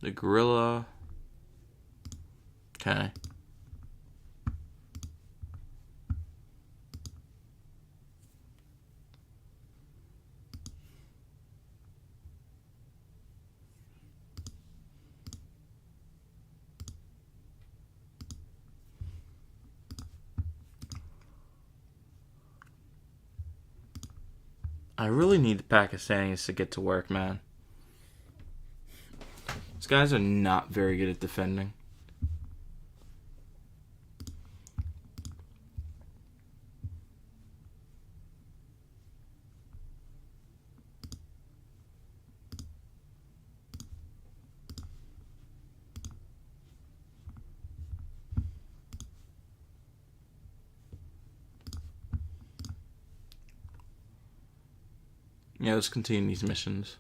The guerrilla. Okay. I really need the Pakistanis to get to work, man. These guys are not very good at defending. Yeah, let's continue these missions.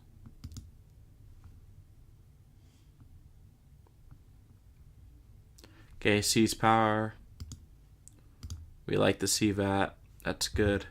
Okay, seize power. We like to see that. That's good.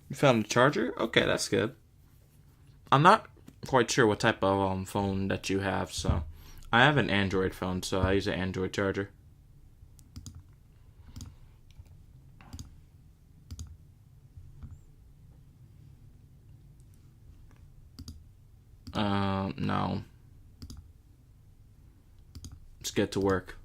You found a charger? Okay, that's good. I'm not quite sure what type of phone that you have, so I have an Android phone, so I use an Android charger. No. Let's get to work.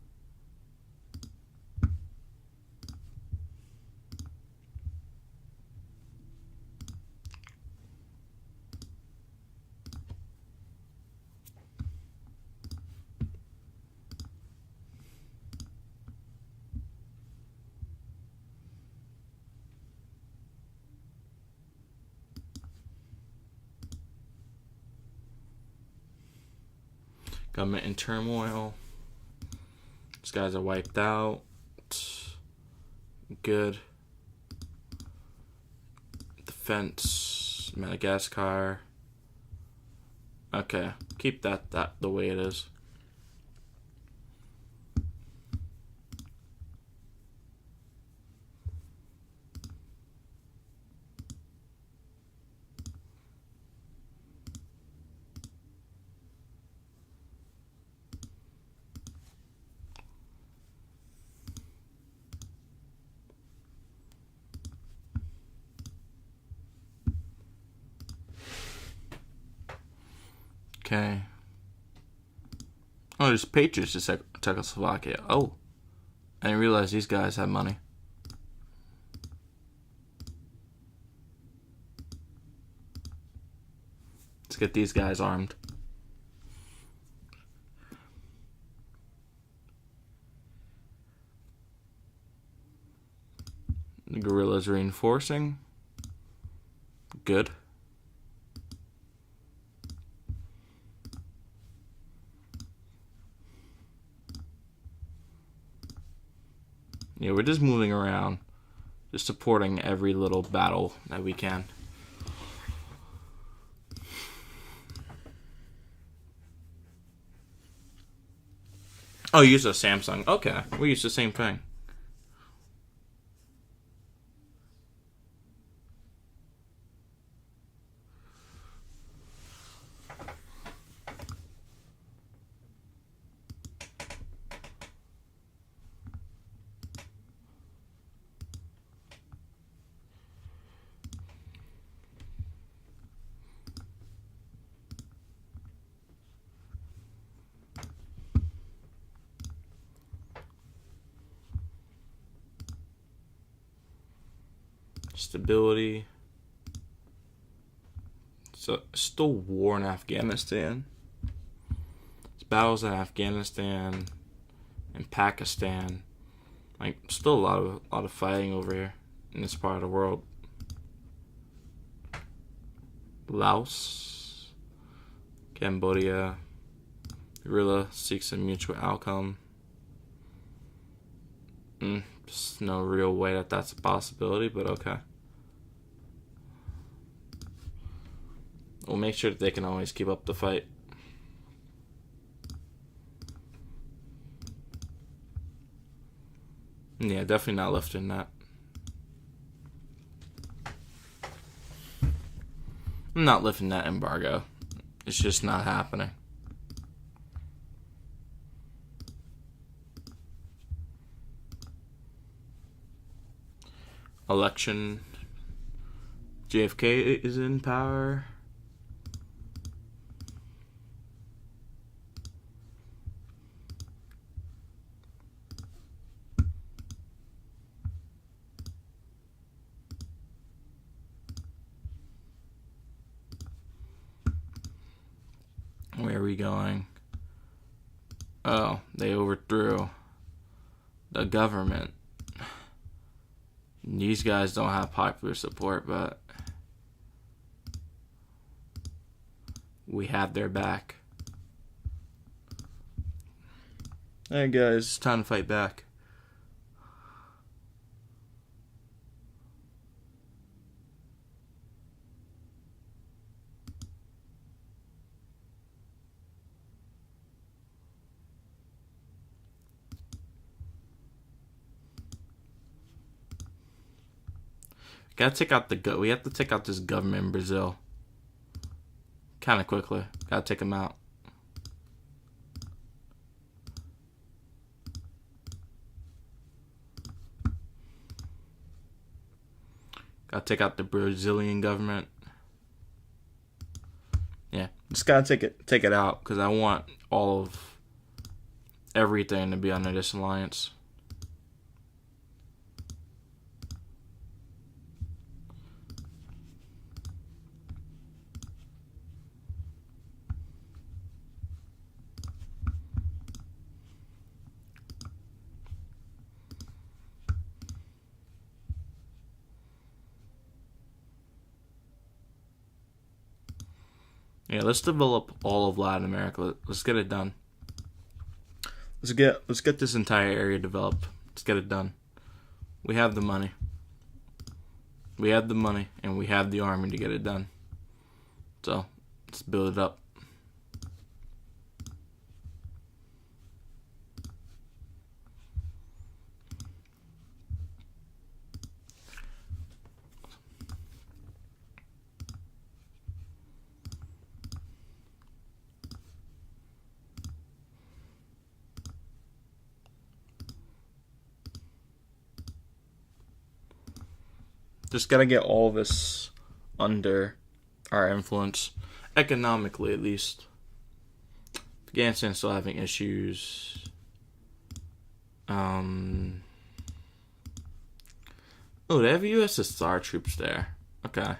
Government in turmoil. These guys are wiped out. Good. Defense. Madagascar. Okay. Keep that the way it is. Okay. Oh, there's patriots to Czechoslovakia. Oh. I didn't realize these guys have money. Let's get these guys armed. The guerrillas reinforcing. Good. Yeah, we're just moving around. Just supporting every little battle that we can. Oh, you use a Samsung. Okay, we use the same thing. Stability. So, still war in Afghanistan. It's battles in Afghanistan and Pakistan. Like, still a lot of fighting over here in this part of the world. Laos, Cambodia, guerrilla seeks a mutual outcome. There's no real way that that's a possibility, but okay. We'll make sure that they can always keep up the fight. Yeah, definitely not lifting that. I'm not lifting that embargo. It's just not happening. Election. JFK is in power. Where are we going? Oh, they overthrew the government. These guys don't have popular support, but we have their back. Hey guys, it's time to fight back. We have to take out this government in Brazil. Kind of quickly. Gotta take them out. Gotta take out the Brazilian government. Yeah, just gotta take it out because I want all of everything to be under this alliance. Yeah, let's develop all of Latin America. Let's get it done. Let's get this entire area developed. Let's get it done. We have the money. We have the money, and we have the army to get it done. So, let's build it up. Just gotta get all this under our influence, economically at least. Afghanistan's still having issues. Oh, they have USSR troops there. Okay.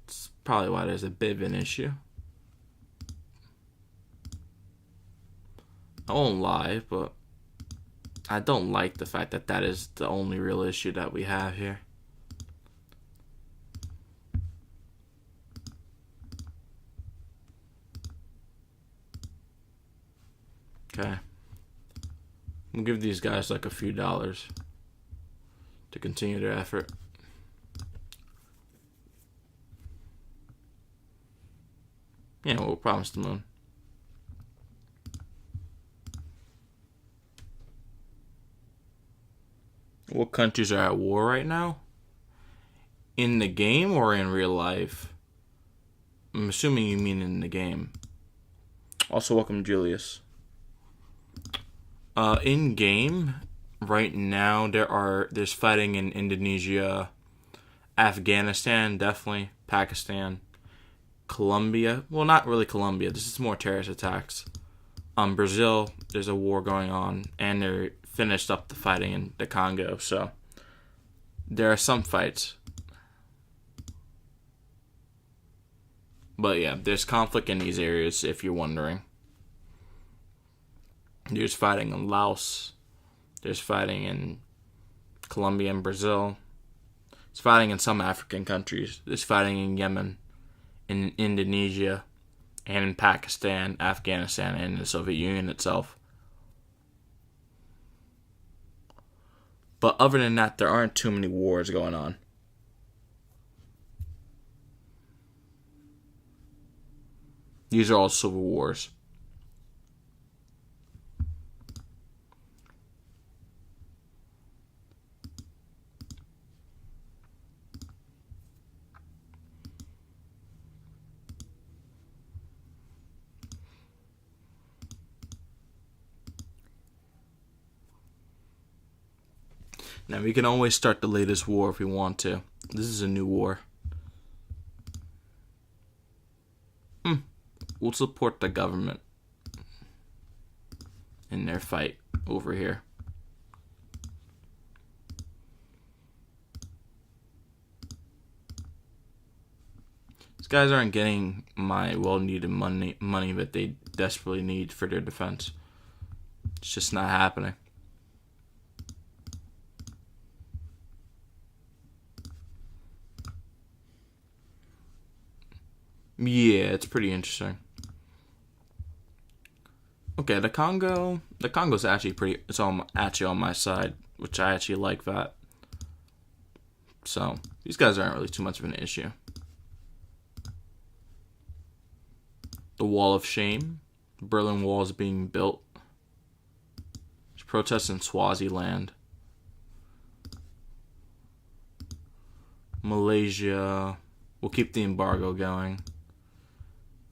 That's probably why there's a bit of an issue. I won't lie, but I don't like the fact that that is the only real issue that we have here. Okay. We'll give these guys like a few dollars to continue their effort. Yeah, we'll promise the moon. What countries are at war right now? In the game or in real life? I'm assuming you mean in the game. Also, welcome Julius. In game, right now there's fighting in Indonesia, Afghanistan, definitely, Pakistan, Colombia. Well, not really Colombia. This is more terrorist attacks. Brazil, there's a war going on, and they're finished up the fighting in the Congo. So there are some fights, but yeah, there's conflict in these areas. If you're wondering. There's fighting in Laos, There's fighting in Colombia and Brazil. There's fighting in some African countries. There's fighting in Yemen, in Indonesia, and in Pakistan, Afghanistan, and the Soviet Union itself. But other than that, there aren't too many wars going on. These are all civil wars. Now, we can always start the latest war if we want to. This is a new war. We'll support the government in their fight over here. These guys aren't getting my well-needed money that they desperately need for their defense. It's just not happening. Yeah, it's pretty interesting. Okay, the Congo's actually actually on my side, which I actually like that. So, these guys aren't really too much of an issue. The Wall of Shame. The Berlin Wall is being built. There's protests in Swaziland. Malaysia will keep the embargo going.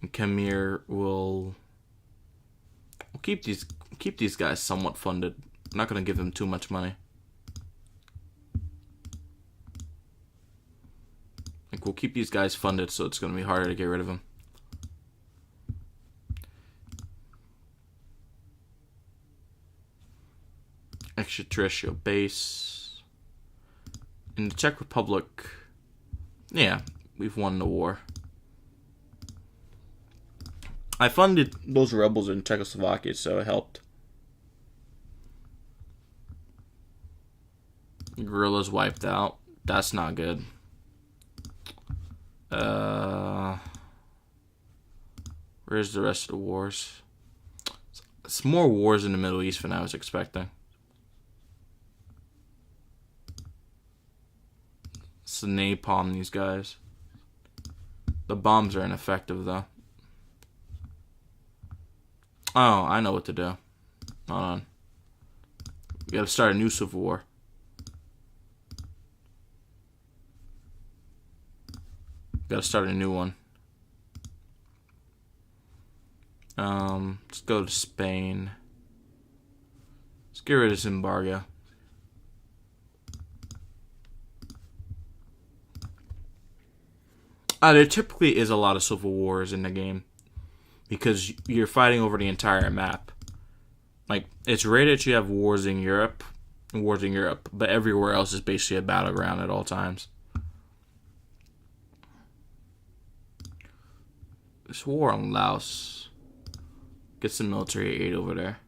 And Khmer will keep these guys somewhat funded. I'm not going to give them too much money. Like, we'll keep these guys funded, so it's going to be harder to get rid of them. Extraterrestrial base. In the Czech Republic, yeah, we've won the war. I funded those rebels in Czechoslovakia, so it helped. Guerrillas wiped out. That's not good. Where's the rest of the wars? It's more wars in the Middle East than I was expecting. It's the napalm, these guys. The bombs are ineffective, though. Oh, I know what to do. Hold on. We gotta start a new civil war. Gotta start a new one. Let's go to Spain. Let's get rid of this embargo. There typically is a lot of civil wars in the game, because you're fighting over the entire map. Like, it's rare that you have wars in Europe, but everywhere else is basically a battleground at all times. This war on Laos. Get some military aid over there.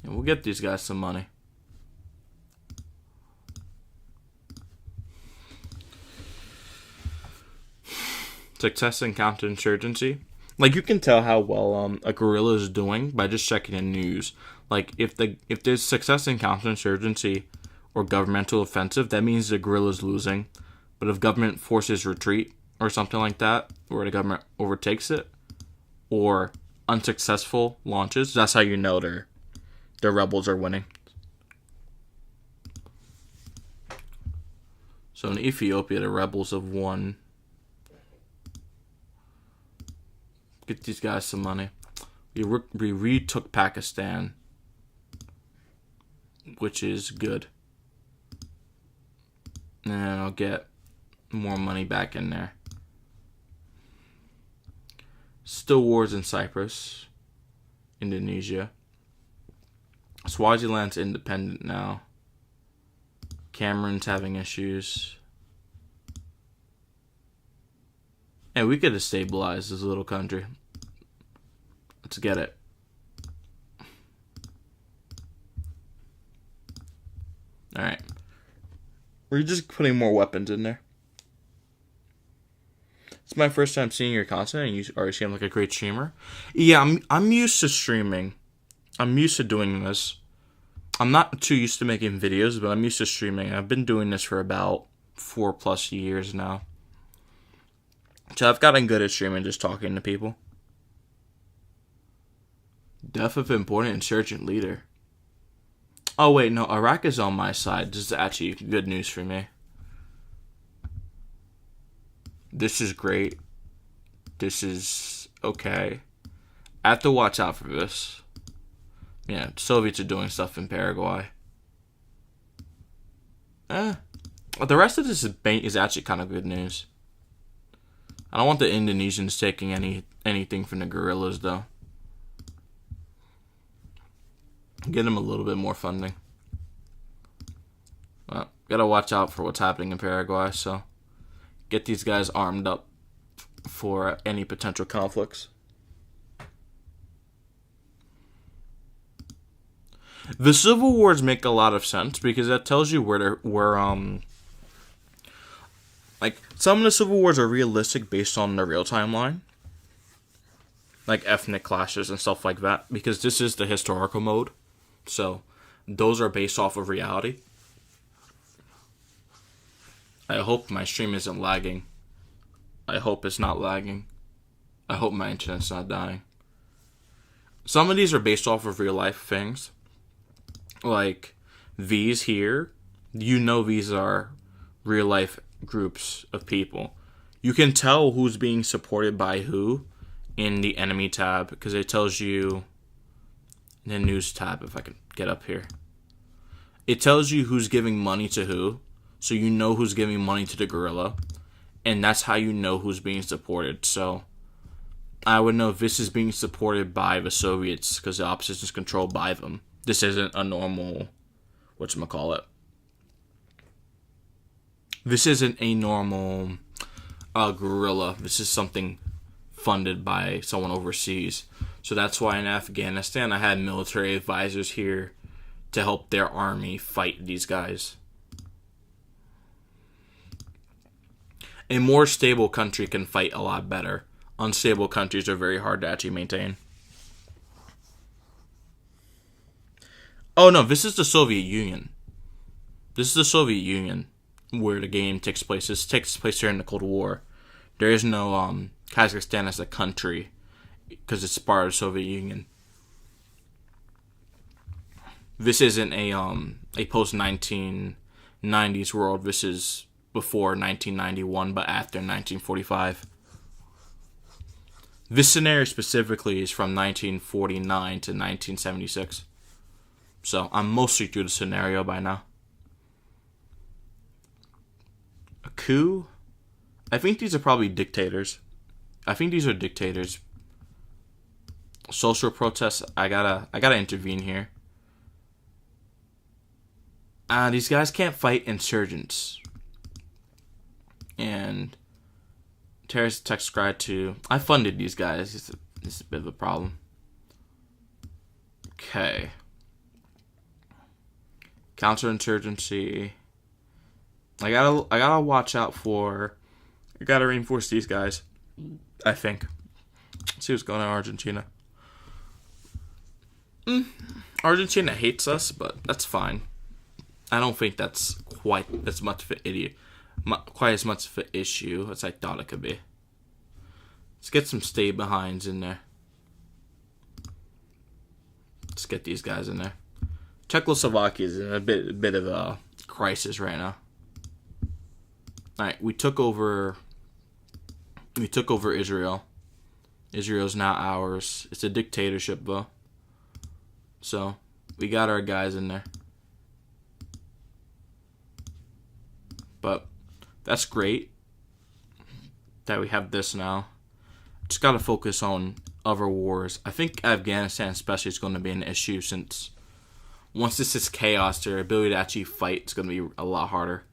And we'll get these guys some money. Success in counterinsurgency. Like, you can tell how well a guerrilla is doing by just checking the news. Like, if there's success in counterinsurgency or governmental offensive, that means the guerrilla is losing. But if government forces retreat or something like that, or the government overtakes it, or unsuccessful launches, that's how you know their rebels are winning. So in Ethiopia, the rebels have won. Get these guys some money. We retook Pakistan, which is good. And I'll get more money back in there. Still wars in Cyprus, Indonesia. Swaziland's independent now. Cameron's having issues. And we could have stabilized this little country. Let's get it. Alright. We're just putting more weapons in there. It's my first time seeing your content, and you already seem like a great streamer. Yeah, I'm used to streaming. I'm used to doing this. I'm not too used to making videos, but I'm used to streaming. I've been doing this for about 4+ years now. So I've gotten good at streaming, just talking to people. Death of important insurgent leader. Oh wait, no, Iraq is on my side. This is actually good news for me. This is great. This is okay. I have to watch out for this. Yeah, Soviets are doing stuff in Paraguay. The rest of this is actually kind of good news. I don't want the Indonesians taking anything from the guerrillas, though. Get them a little bit more funding. Well, gotta watch out for what's happening in Paraguay, so get these guys armed up for any potential conflicts. The civil wars make a lot of sense because that tells you where like some of the civil wars are realistic based on the real timeline, like ethnic clashes and stuff like that, because this is the historical mode. So, those are based off of reality. I hope my stream isn't lagging. I hope it's not lagging. I hope my internet's not dying. Some of these are based off of real life things. Like, these here, these are real life groups of people. You can tell who's being supported by who in the enemy tab, because it tells you in the news tab, if I can get up here. It tells you who's giving money to who, so you know who's giving money to the guerrilla, and that's how you know who's being supported. So I would know if this is being supported by the Soviets because the opposition is controlled by them. This isn't a normal, whatchamacallit. This isn't a normal guerrilla. This is something funded by someone overseas. So that's why in Afghanistan I had military advisors here to help their army fight these guys. A more stable country can fight a lot better. Unstable countries are very hard to actually maintain. Oh no, this is the Soviet Union. This is the Soviet Union where the game takes place. This takes place during the Cold War. There is no Kazakhstan as a country because it's part of the Soviet Union. This isn't a post-1990s world. This is before 1991, but after 1945. This scenario specifically is from 1949 to 1976. So I'm mostly through the scenario by now. A coup? I think these are probably dictators. I think these are dictators. Social protests. I gotta intervene here. These guys can't fight insurgents. And terrorist text subscribe to. I funded these guys. This is a bit of a problem. Okay. Counterinsurgency. I gotta watch out for. I gotta reinforce these guys. I think. Let's see what's going on in Argentina. Argentina hates us, but that's fine. I don't think that's quite as much of an issue as I thought it could be. Let's get some stay behinds in there. Let's get these guys in there. Czechoslovakia is in a bit of a crisis right now. Alright, we took over Israel. Israel's now ours. It's a dictatorship though. So we got our guys in there. But that's great that we have this now. Just got to focus on other wars. I think Afghanistan especially is going to be an issue since once this is chaos, their ability to actually fight is going to be a lot harder.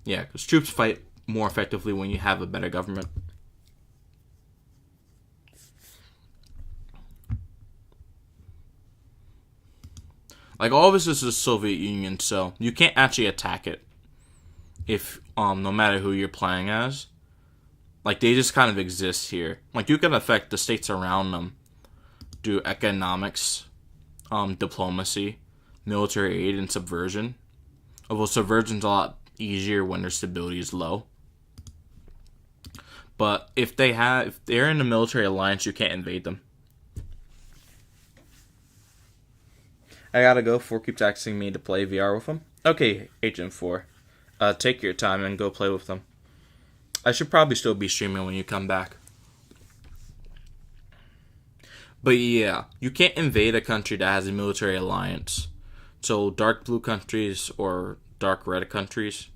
Yeah, because troops fight more effectively when you have a better government. Like, all of this is the Soviet Union, so you can't actually attack it if, no matter who you're playing as. Like, they just kind of exist here. Like, you can affect the states around them, do economics, diplomacy, military aid, and subversion. Although subversion's a lot easier when their stability is low. But if they're in a military alliance, you can't invade them. I gotta go. 4 keeps asking me to play VR with them. Okay, Agent 4. Take your time and go play with them. I should probably still be streaming when you come back. But yeah, you can't invade a country that has a military alliance. So dark blue countries or dark red countries.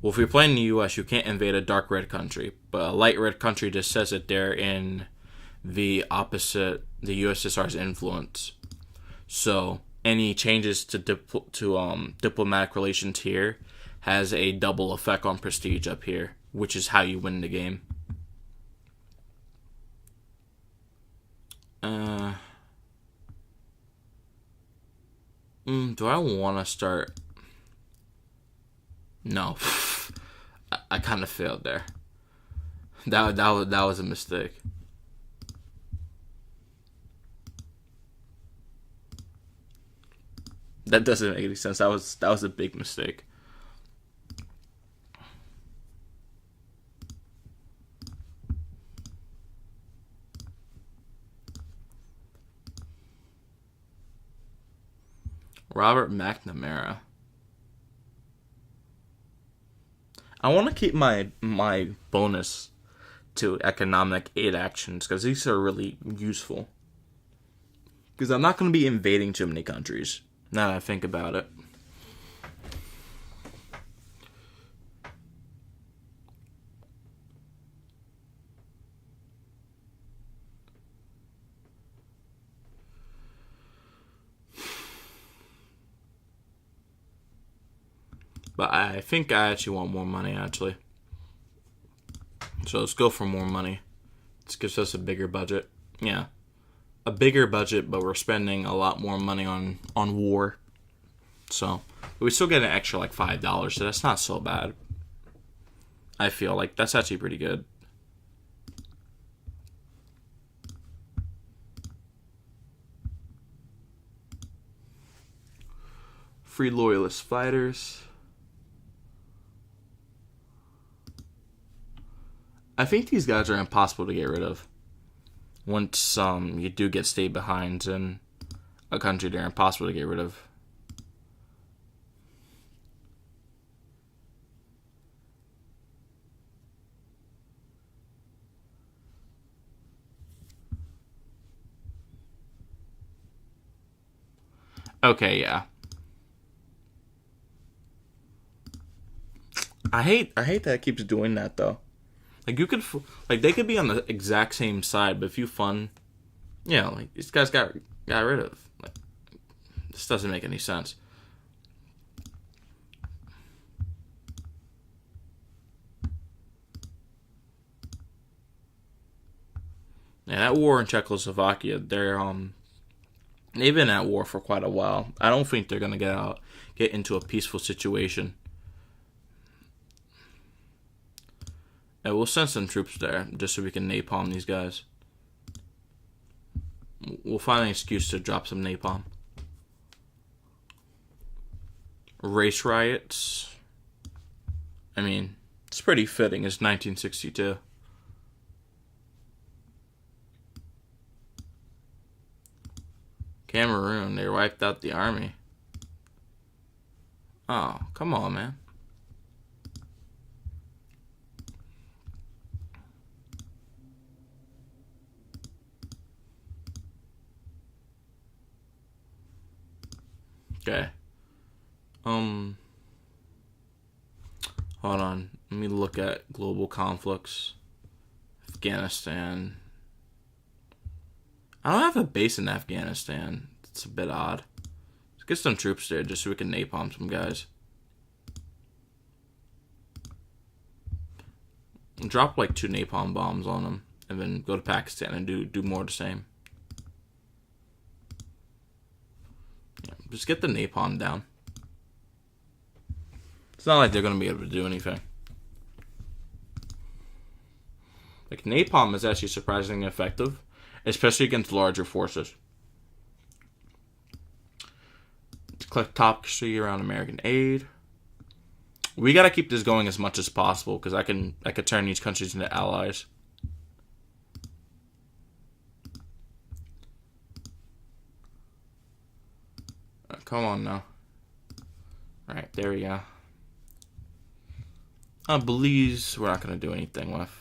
Well, if you're playing in the US, you can't invade a dark red country. But a light red country just says that they're in the USSR's influence. So any changes to diplomatic relations here has a double effect on prestige up here, which is how you win the game. Do I want to start? No. I kind of failed there. That was a mistake. That doesn't make any sense. That was a big mistake. Robert McNamara. I want to keep my bonus to economic aid actions because these are really useful. Because I'm not going to be invading too many countries, now that I think about it. But I think I actually want more money, actually. So let's go for more money. This gives us a bigger budget. Yeah. A bigger budget, but we're spending a lot more money on war. So, but we still get an extra like $5, so that's not so bad. I feel like that's actually pretty good. Free loyalist fighters. I think these guys are impossible to get rid of. Once you do get stay behinds in a country, they're impossible to get rid of. Okay, yeah. I hate that it keeps doing that though. Like they could be on the exact same side, but if you like these guys got rid of. Like, this doesn't make any sense. Yeah, that war in Czechoslovakia, they've been at war for quite a while. I don't think they're gonna get into a peaceful situation. And we'll send some troops there just so we can napalm these guys. We'll find an excuse to drop some napalm. Race riots. I mean, it's pretty fitting. It's 1962. Cameroon, they wiped out the army. Oh, come on, man. Okay. Hold on. Let me look at global conflicts. Afghanistan. I don't have a base in Afghanistan. It's a bit odd. Let's get some troops there just so we can napalm some guys. Drop like 2 napalm bombs on them, and then go to Pakistan and do more of the same. Yeah, Just get the napalm down. It's not like they're going to be able to do anything. Like, napalm is actually surprisingly effective, especially against larger forces. Click top tree around American aid. We gotta keep this going as much as possible because I could turn these countries into allies. Come on now. Alright, there we go. Belize, we're not gonna do anything with.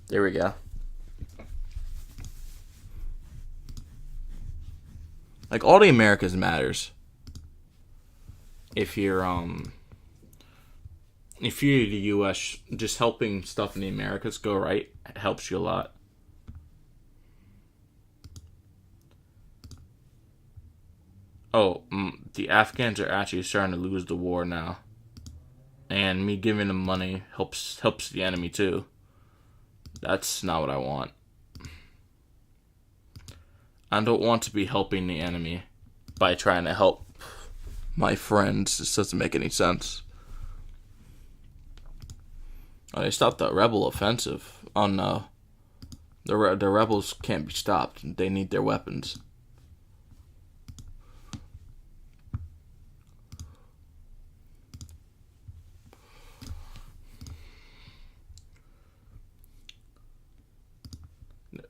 There we go. Like, all the Americas matters. If you're the U.S., just helping stuff in the Americas go right helps you a lot. Oh, the Afghans are actually starting to lose the war now, and me giving them money helps the enemy too. That's not what I want. I don't want to be helping the enemy by trying to help my friends. This doesn't make any sense. Oh, they stopped the rebel offensive. Oh no. The rebels can't be stopped. They need their weapons.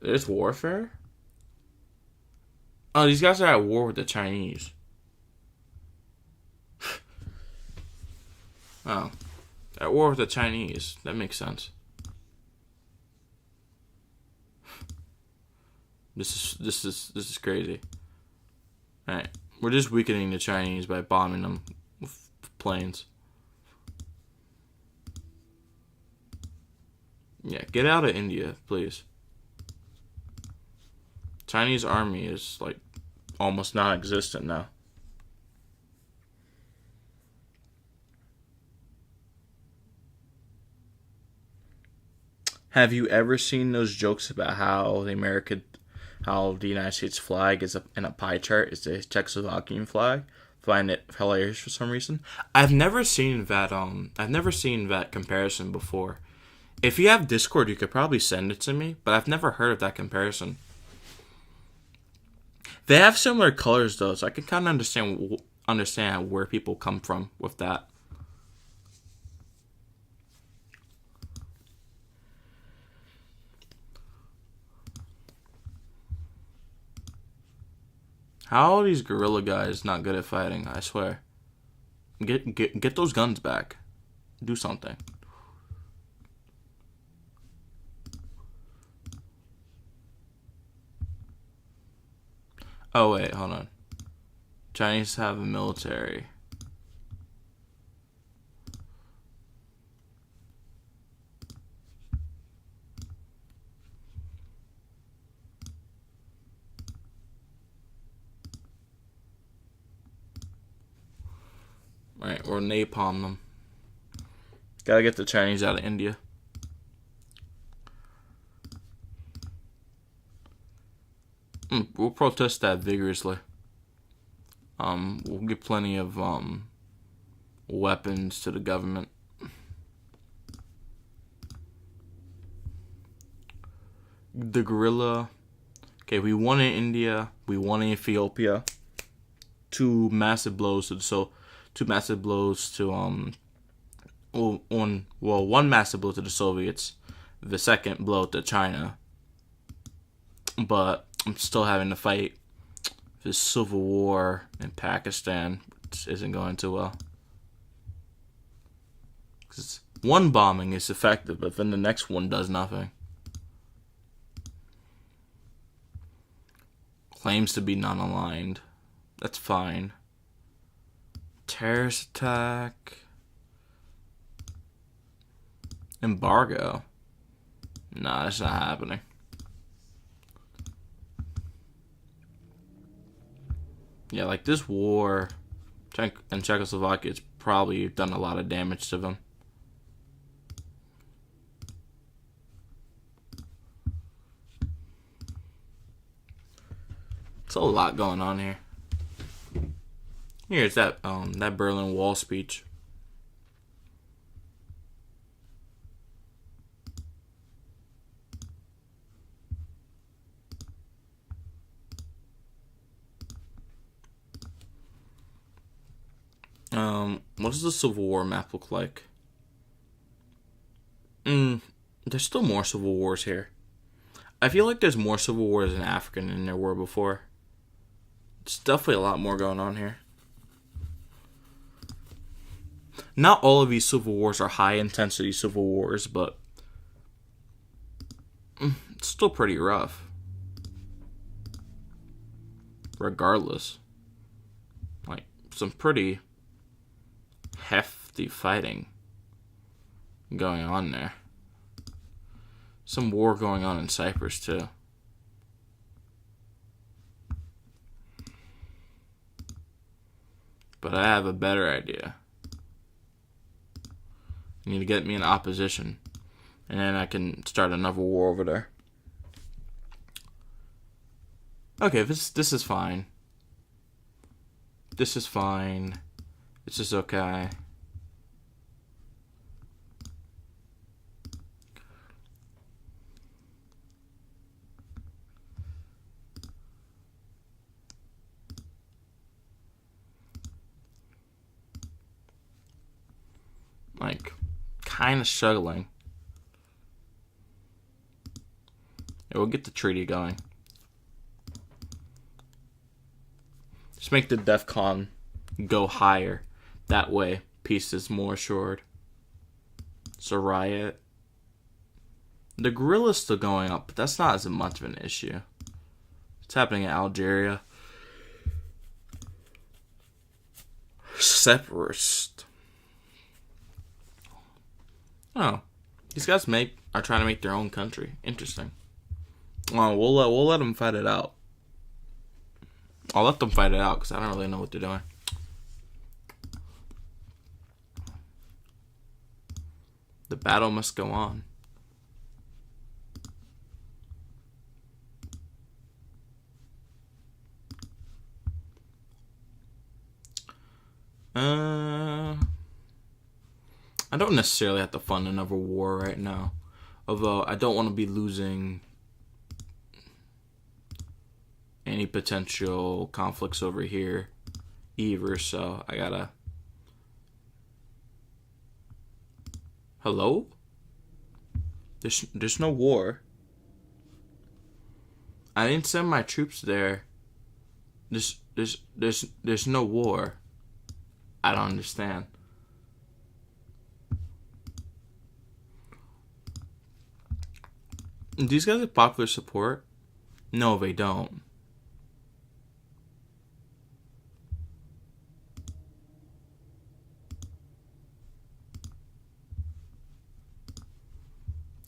There's warfare? Oh, these guys are at war with the Chinese. Oh. At war with the Chinese. That makes sense. This is crazy. Alright. We're just weakening the Chinese by bombing them with planes. Yeah, get out of India, please. Chinese army is like almost non-existent now. Have you ever seen those jokes about how the United States flag is in a pie chart is the Czechoslovakian flag? Find it hilarious for some reason. I've never seen that. I've never seen that comparison before. If you have Discord, you could probably send it to me, but I've never heard of that comparison. They have similar colors though, so I can kind of understand where people come from with that. How are these guerrilla guys not good at fighting? I swear. Get those guns back. Do something. Oh wait, hold on. Chinese have a military. Right, or napalm them. Gotta get the Chinese out of India. We'll protest that vigorously. We'll give plenty of weapons to the government. The guerrilla. Okay, we won in India. We won in Ethiopia. Two massive blows to one massive blow to the Soviets, the second blow to China. But I'm still having to fight this civil war in Pakistan, which isn't going too well. 'Cause one bombing is effective, but then the next one does nothing. Claims to be non-aligned. That's fine. Terrorist attack. Embargo. Nah, that's not happening. Yeah, like this war in Czechoslovakia, it's probably done a lot of damage to them. It's a lot going on here. Here's that Berlin Wall speech. What does the Civil War map look like? There's still more civil wars here. I feel like there's more civil wars in Africa than there were before. It's definitely a lot more going on here. Not all of these civil wars are high intensity civil wars, but it's still pretty rough. Regardless. Like, some pretty hefty fighting going on there. Some war going on in Cyprus, too. But I have a better idea. You need to get me in opposition, and then I can start another war over there. Okay, this is fine. This is fine. This is okay. Like, kind of struggling. Yeah, we'll get the treaty going. Just make the DEFCON go higher. That way, peace is more assured. It's a riot. The guerrilla's still going up, but that's not as much of an issue. It's happening in Algeria. Separatist. Oh, these guys are trying to make their own country. Interesting. Well, we'll let them fight it out. I'll let them fight it out because I don't really know what they're doing. The battle must go on. I don't necessarily have to fund another war right now. Although I don't want to be losing any potential conflicts over here either, so I gotta... Hello? There's no war. I didn't send my troops there. There's no war. I don't understand. These guys have popular support? No, they don't.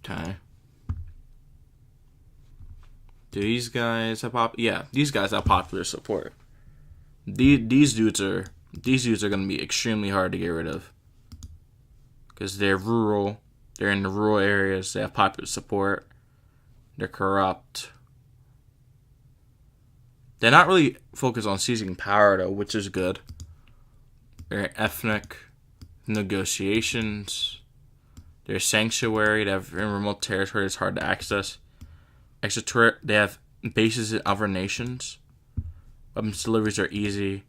Okay. Do these guys have these guys have popular support. These dudes are gonna be extremely hard to get rid of. Because they're rural. They're in the rural areas. They have popular support. They're corrupt. They're not really focused on seizing power, though, which is good. They're ethnic negotiations. They're sanctuary. They have in remote territory. It's hard to access. They have bases in other nations. Weapons deliveries are easy.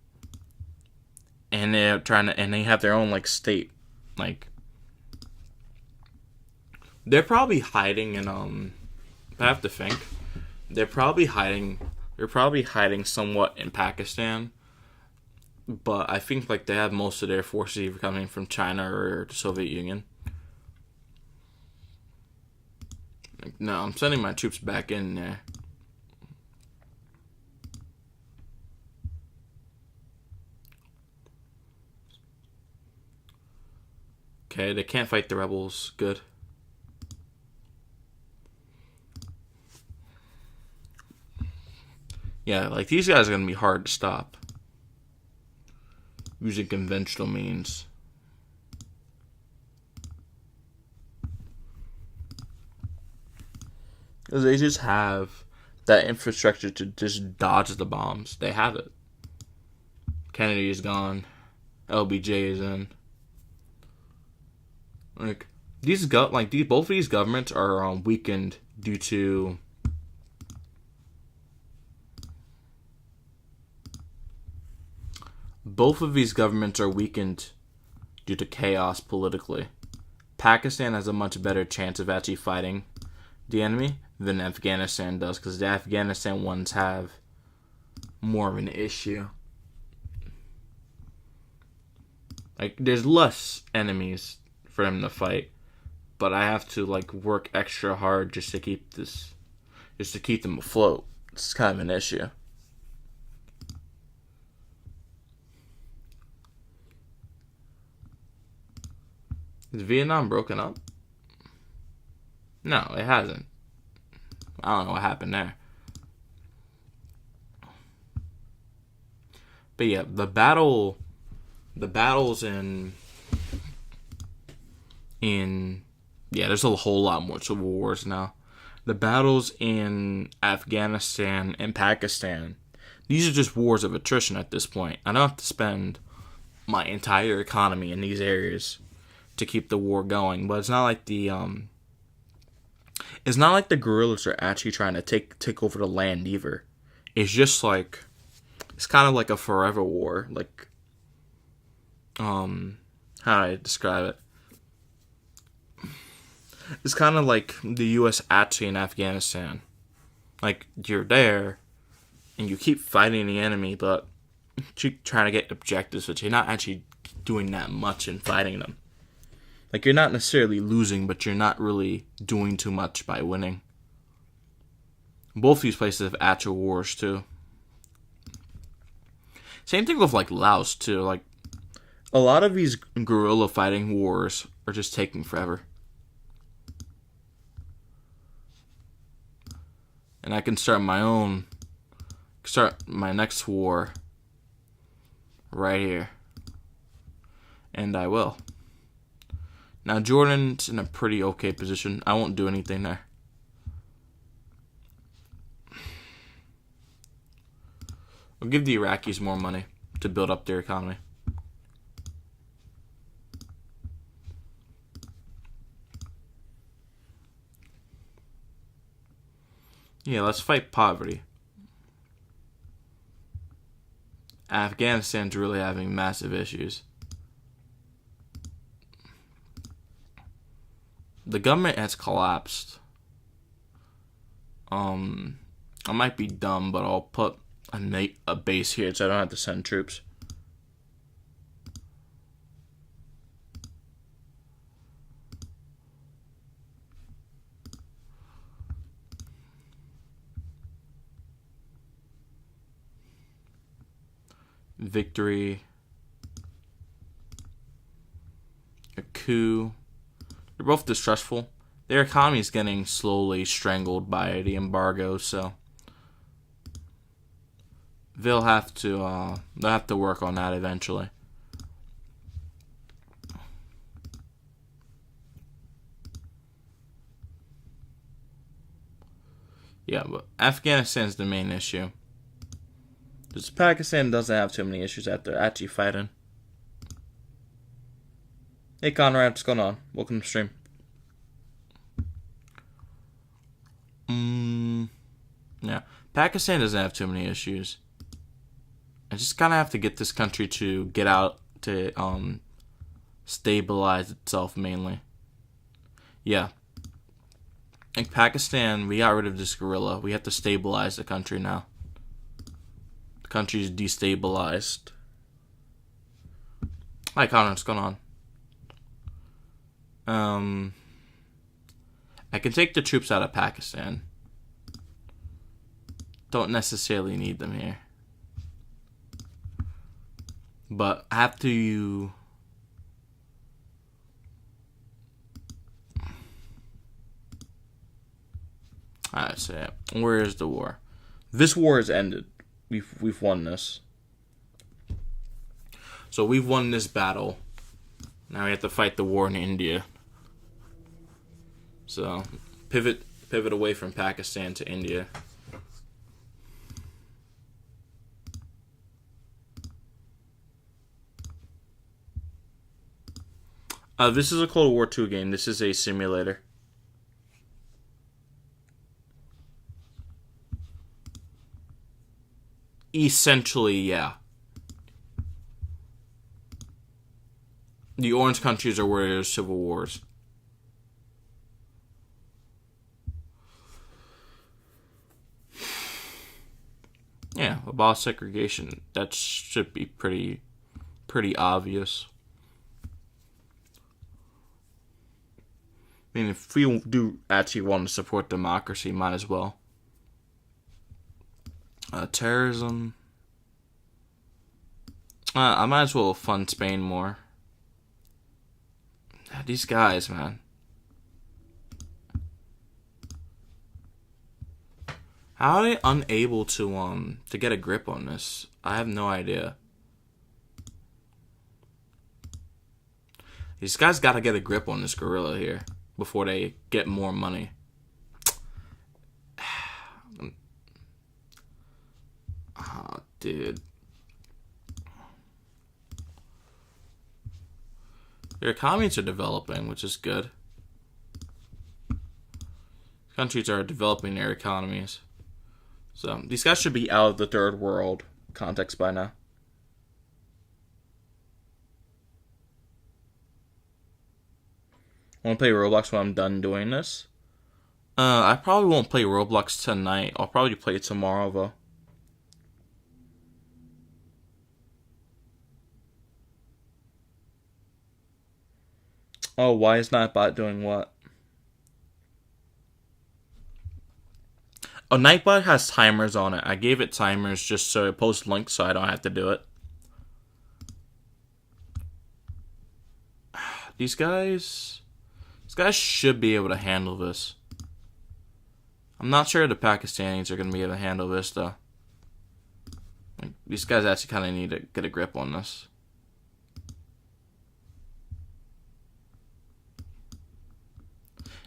And they have their own like state. Like, they're probably hiding in I have to think. They're probably hiding somewhat in Pakistan. But I think like they have most of their forces either coming from China or the Soviet Union. Like, no, I'm sending my troops back in there. Okay, they can't fight the rebels. Good. Yeah, like these guys are going to be hard to stop. Using conventional means. Because they just have that infrastructure to just dodge the bombs. They have it. Kennedy is gone. LBJ is in. Like both of these governments are weakened due to chaos politically. Pakistan has a much better chance of actually fighting the enemy than Afghanistan does, because the Afghanistan ones have more of an issue. Like, there's less enemies for them to fight, but I have to work extra hard just to keep them afloat. It's kind of an issue. Is Vietnam broken up? No, it hasn't. I don't know what happened there. But yeah, the battles in there's a whole lot more civil wars now. The battles in Afghanistan and Pakistan, these are just wars of attrition at this point. I don't have to spend my entire economy in these areas to keep the war going, but it's not like the guerrillas are actually trying to take over the land either. It's just it's kind of like a forever war. How do I describe it? It's kind of like the U.S. actually in Afghanistan. You're there, and you keep fighting the enemy, but you keep trying to get objectives, but you're not actually doing that much in fighting them. You're not necessarily losing, but you're not really doing too much by winning. Both these places have actual wars, too. Same thing with, Laos, too. A lot of these guerrilla fighting wars are just taking forever. And I can start my next war right here. And I will. Now, Jordan's in a pretty okay position. I won't do anything there. I'll give the Iraqis more money to build up their economy. Yeah, let's fight poverty. Afghanistan's really having massive issues. The government has collapsed. I might be dumb, but I'll put a base here so I don't have to send troops. Victory. A coup. They're both distrustful. Their economy is getting slowly strangled by the embargo, so they'll have to work on that eventually. Yeah, but Afghanistan's the main issue. Because Pakistan doesn't have too many issues that they're actually fighting. Hey Conrad, what's going on? Welcome to the stream. Yeah, Pakistan doesn't have too many issues. I just kind of have to get this country to get out to stabilize itself mainly. Yeah. In Pakistan, we got rid of this guerrilla. We have to stabilize the country now. The country's destabilized. Hi Connor, what's going on? I can take the troops out of Pakistan. Don't necessarily need them here. But I have to... Alright, so where is the war? This war has ended. We've won this. So we've won this battle. Now we have to fight the war in India. So pivot away from Pakistan to India. This is a Cold War II game. This is a simulator. Essentially, yeah. The orange countries are where there's civil wars. Yeah, about segregation. That should be pretty obvious. I mean, if we do actually want to support democracy, might as well. Terrorism. I might as well fund Spain more. These guys, man. How are they unable to get a grip on this? I have no idea. These guys gotta get a grip on this gorilla here before they get more money. Oh, dude. Their economies are developing, which is good. Countries are developing their economies. So, these guys should be out of the third world context by now. Want to play Roblox when I'm done doing this? I probably won't play Roblox tonight. I'll probably play it tomorrow, though. Oh, why is Nightbot doing what? Oh, Nightbot has timers on it. I gave it timers just so it posts links so I don't have to do it. These guys should be able to handle this. I'm not sure the Pakistanis are going to be able to handle this, though. These guys actually kind of need to get a grip on this.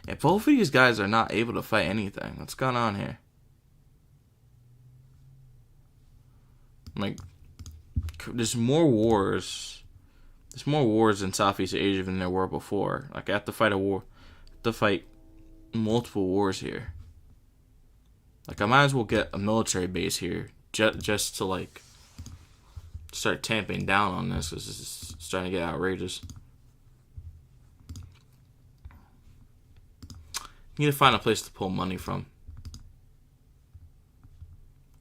Yeah, both of these guys are not able to fight anything. What's going on here? Like, there's more wars. There's more wars in Southeast Asia than there were before. Like, I have to fight a war. I have to fight multiple wars here. Like, I might as well get a military base here just to, like, start tamping down on this, because this is starting to get outrageous. Need to find a place to pull money from.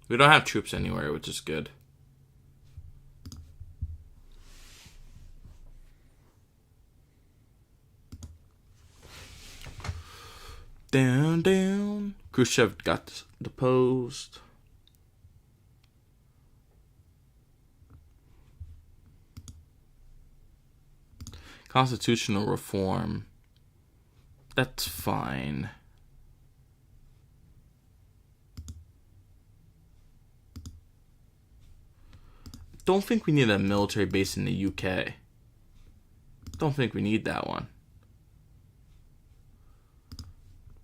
We don't have troops anywhere, which is good. Down, down. Khrushchev got deposed. Constitutional reform. That's fine. Don't think we need a military base in the UK. Don't think we need that one.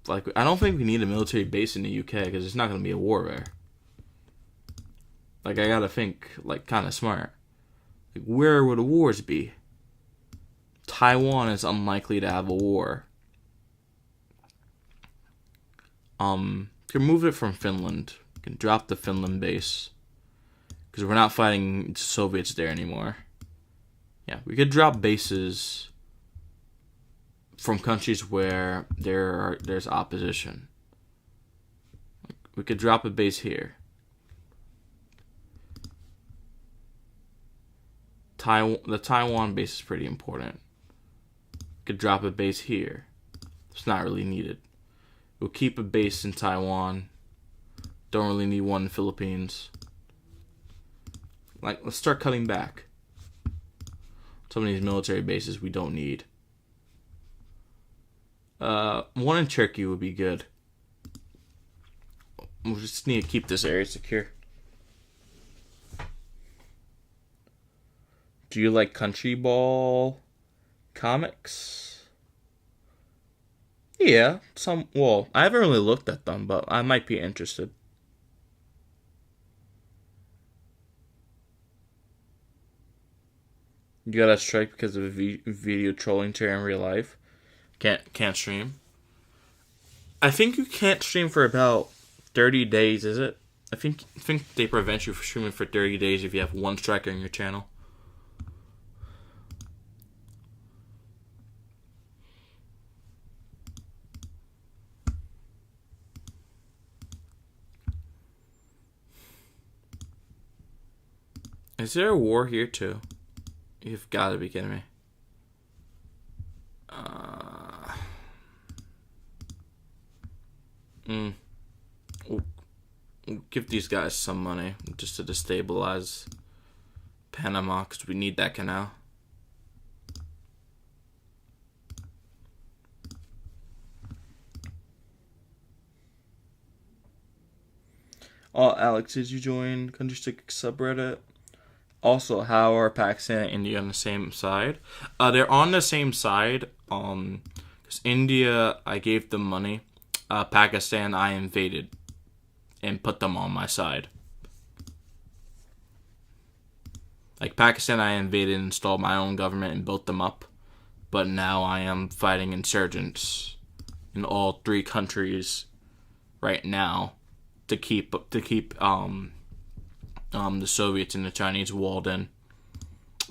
Like, I don't think we need a military base in the UK because there's not going to be a war there. Like, I gotta think, like, kind of smart. Like, where would the wars be? Taiwan is unlikely to have a war. You can move it from Finland. You can drop the Finland base. Because we're not fighting Soviets there anymore. Yeah, we could drop bases from countries where there's opposition. We could drop a base here. The Taiwan base is pretty important. We could drop a base here. It's not really needed. We'll keep a base in Taiwan. Don't really need one in the Philippines. Like, let's start cutting back. Some of these military bases we don't need. One in Turkey would be good. We just need to keep this area secure. Do you like Country Ball comics? Yeah, well, I haven't really looked at them, but I might be interested. You got a strike because of a video trolling Terry in real life. Can't stream. I think you can't stream for about 30 days. Is it? I think they prevent you from streaming for 30 days if you have one strike on your channel. Is there a war here too? You've got to be kidding me. We'll give these guys some money just to destabilize Panama because we need that canal. Oh, Alex, did you join Country Stick subreddit? Also, how are Pakistan and India on the same side? They're on the same side. Because India, I gave them money. Pakistan, I invaded and put them on my side. Like Pakistan, I invaded and installed my own government and built them up. But now I am fighting insurgents in all three countries right now to keep the Soviets and the Chinese walled in.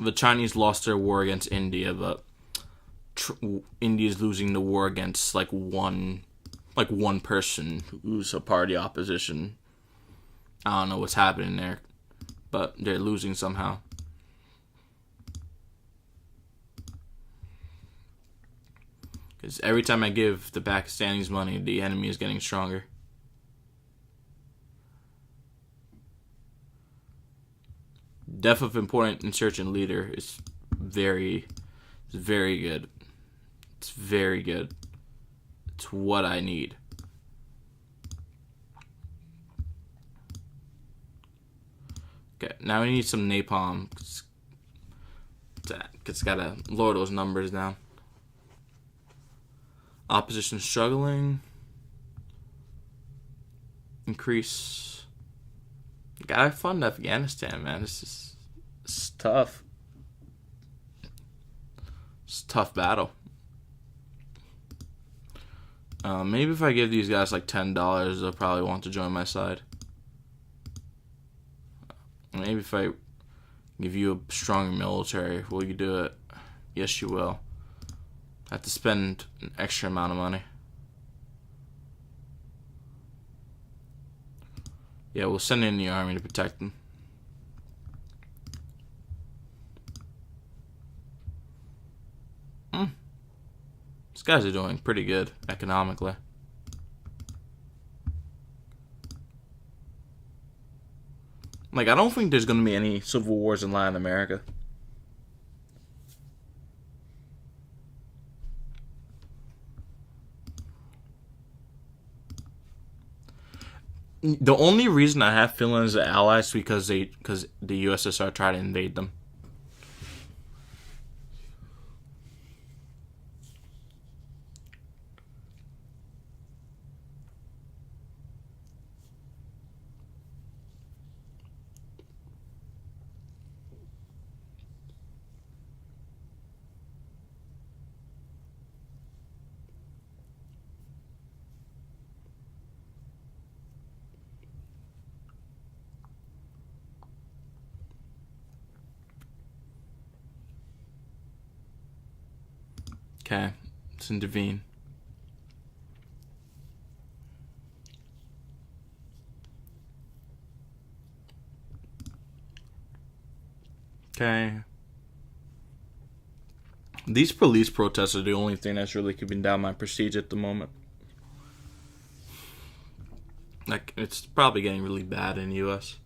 The Chinese lost their war against India, but India's losing the war against like one person who's a party opposition. I don't know what's happening there, but they're losing somehow. Because every time I give the Pakistanis money, the enemy is getting stronger. Death of important insurgent leader is very good. It's very good. It's what I need. Okay, now we need some napalm. It's gotta lower those numbers down. Opposition struggling. Increase. Gotta fund Afghanistan, man. It's tough. It's a tough battle. Maybe if I give these guys like $10, they'll probably want to join my side. Maybe if I give you a stronger military, will you do it? Yes, you will. I have to spend an extra amount of money. Yeah, we'll send in the army to protect them. These guys are doing pretty good economically. Like, I don't think there's going to be any civil wars in Latin America. The only reason I have Finland as an ally is because the USSR tried to invade them. Okay, let's intervene. Okay. These police protests are the only thing that's really keeping down my prestige at the moment. Like, it's probably getting really bad in the U.S.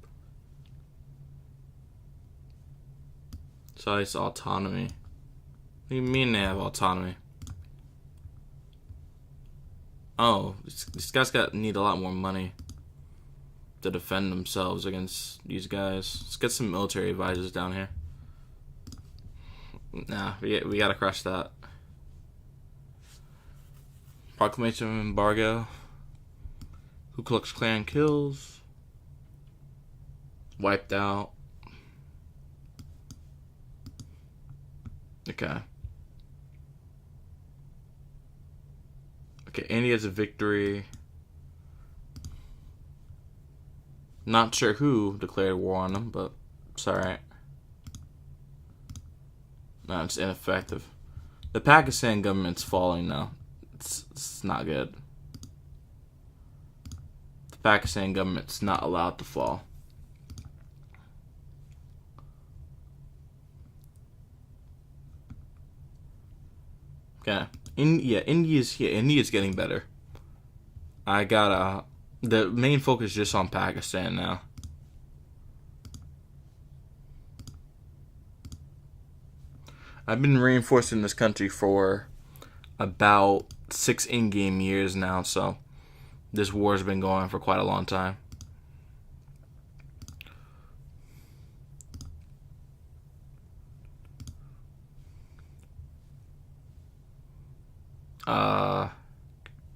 So it's autonomy. What do you mean they have autonomy? Oh, these guys need a lot more money to defend themselves against these guys. Let's get some military advisors down here. Nah, we gotta crush that. Proclamation of embargo. Ku Klux Klan kills. Wiped out. Okay. Okay, India's a victory. Not sure who declared war on them, but it's alright. No, it's ineffective. The Pakistan government's falling now. It's not good. The Pakistan government's not allowed to fall. Okay. India's getting better. I got the main focus is just on Pakistan now. I've been reinforcing this country for about 6 in-game years now, so this war's been going on for quite a long time.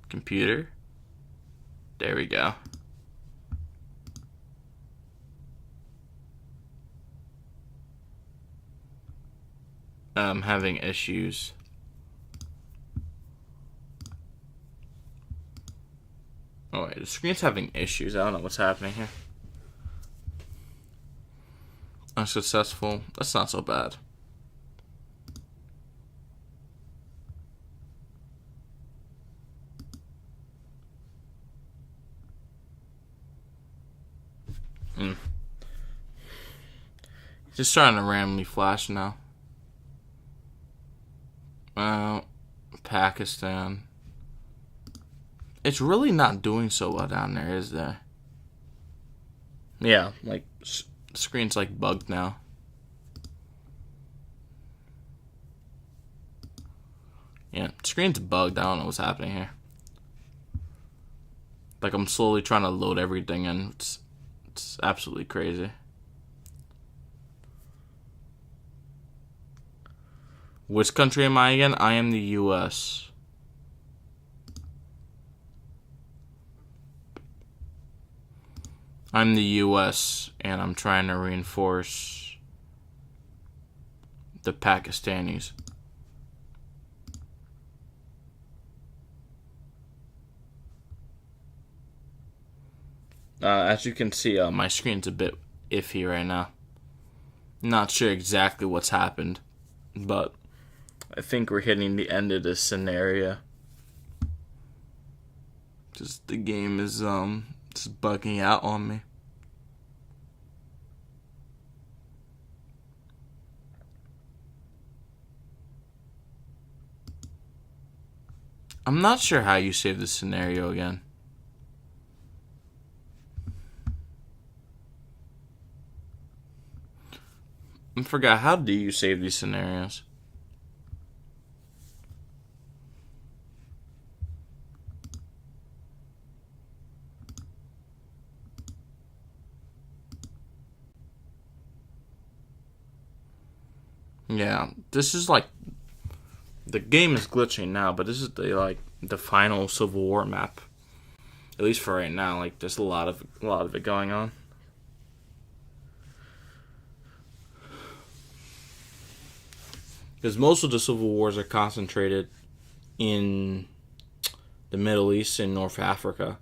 Computer. There we go. I'm having issues. Oh wait, the screen's having issues. I don't know what's happening here. Unsuccessful. That's not so bad. Just trying to randomly flash now. Pakistan. It's really not doing so well down there, is there? Yeah, like, screen's like bugged now. Yeah, screen's bugged. I don't know what's happening here. Like, I'm slowly trying to load everything in. It's absolutely crazy. Which country am I again? I am the U.S. I'm the U.S. and I'm trying to reinforce the Pakistanis. As you can see, my screen's a bit iffy right now. Not sure exactly what's happened, but I think we're hitting the end of this scenario. Just the game is just bugging out on me. I'm not sure how you save this scenario again. I forgot, how do you save these scenarios? Yeah, this is like, the game is glitching now, but this is the final Civil War map. At least for right now, like there's a lot of it going on. Because most of the civil wars are concentrated in the Middle East and North Africa,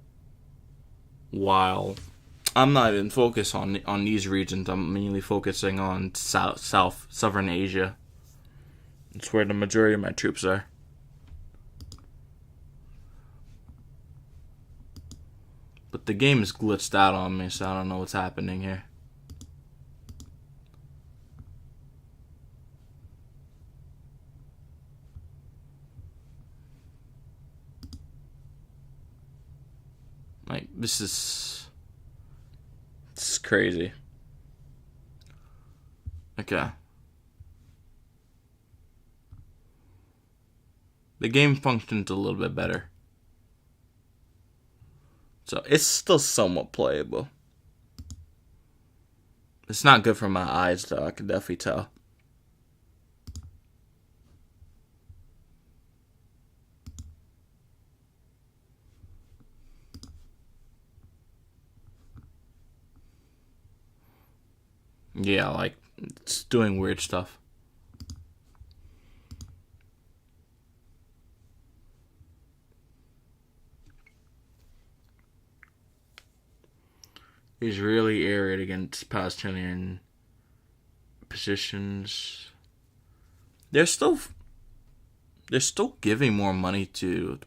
while I'm not even focused on these regions. I'm mainly focusing on southern Asia. It's where the majority of my troops are. But the game is glitched out on me, so I don't know what's happening here. Like, this is crazy. Okay. The game functions a little bit better. So, it's still somewhat playable. It's not good for my eyes, though. I can definitely tell. Yeah, like, it's doing weird stuff. Israeli air raid against Palestinian positions. They're still giving more money to the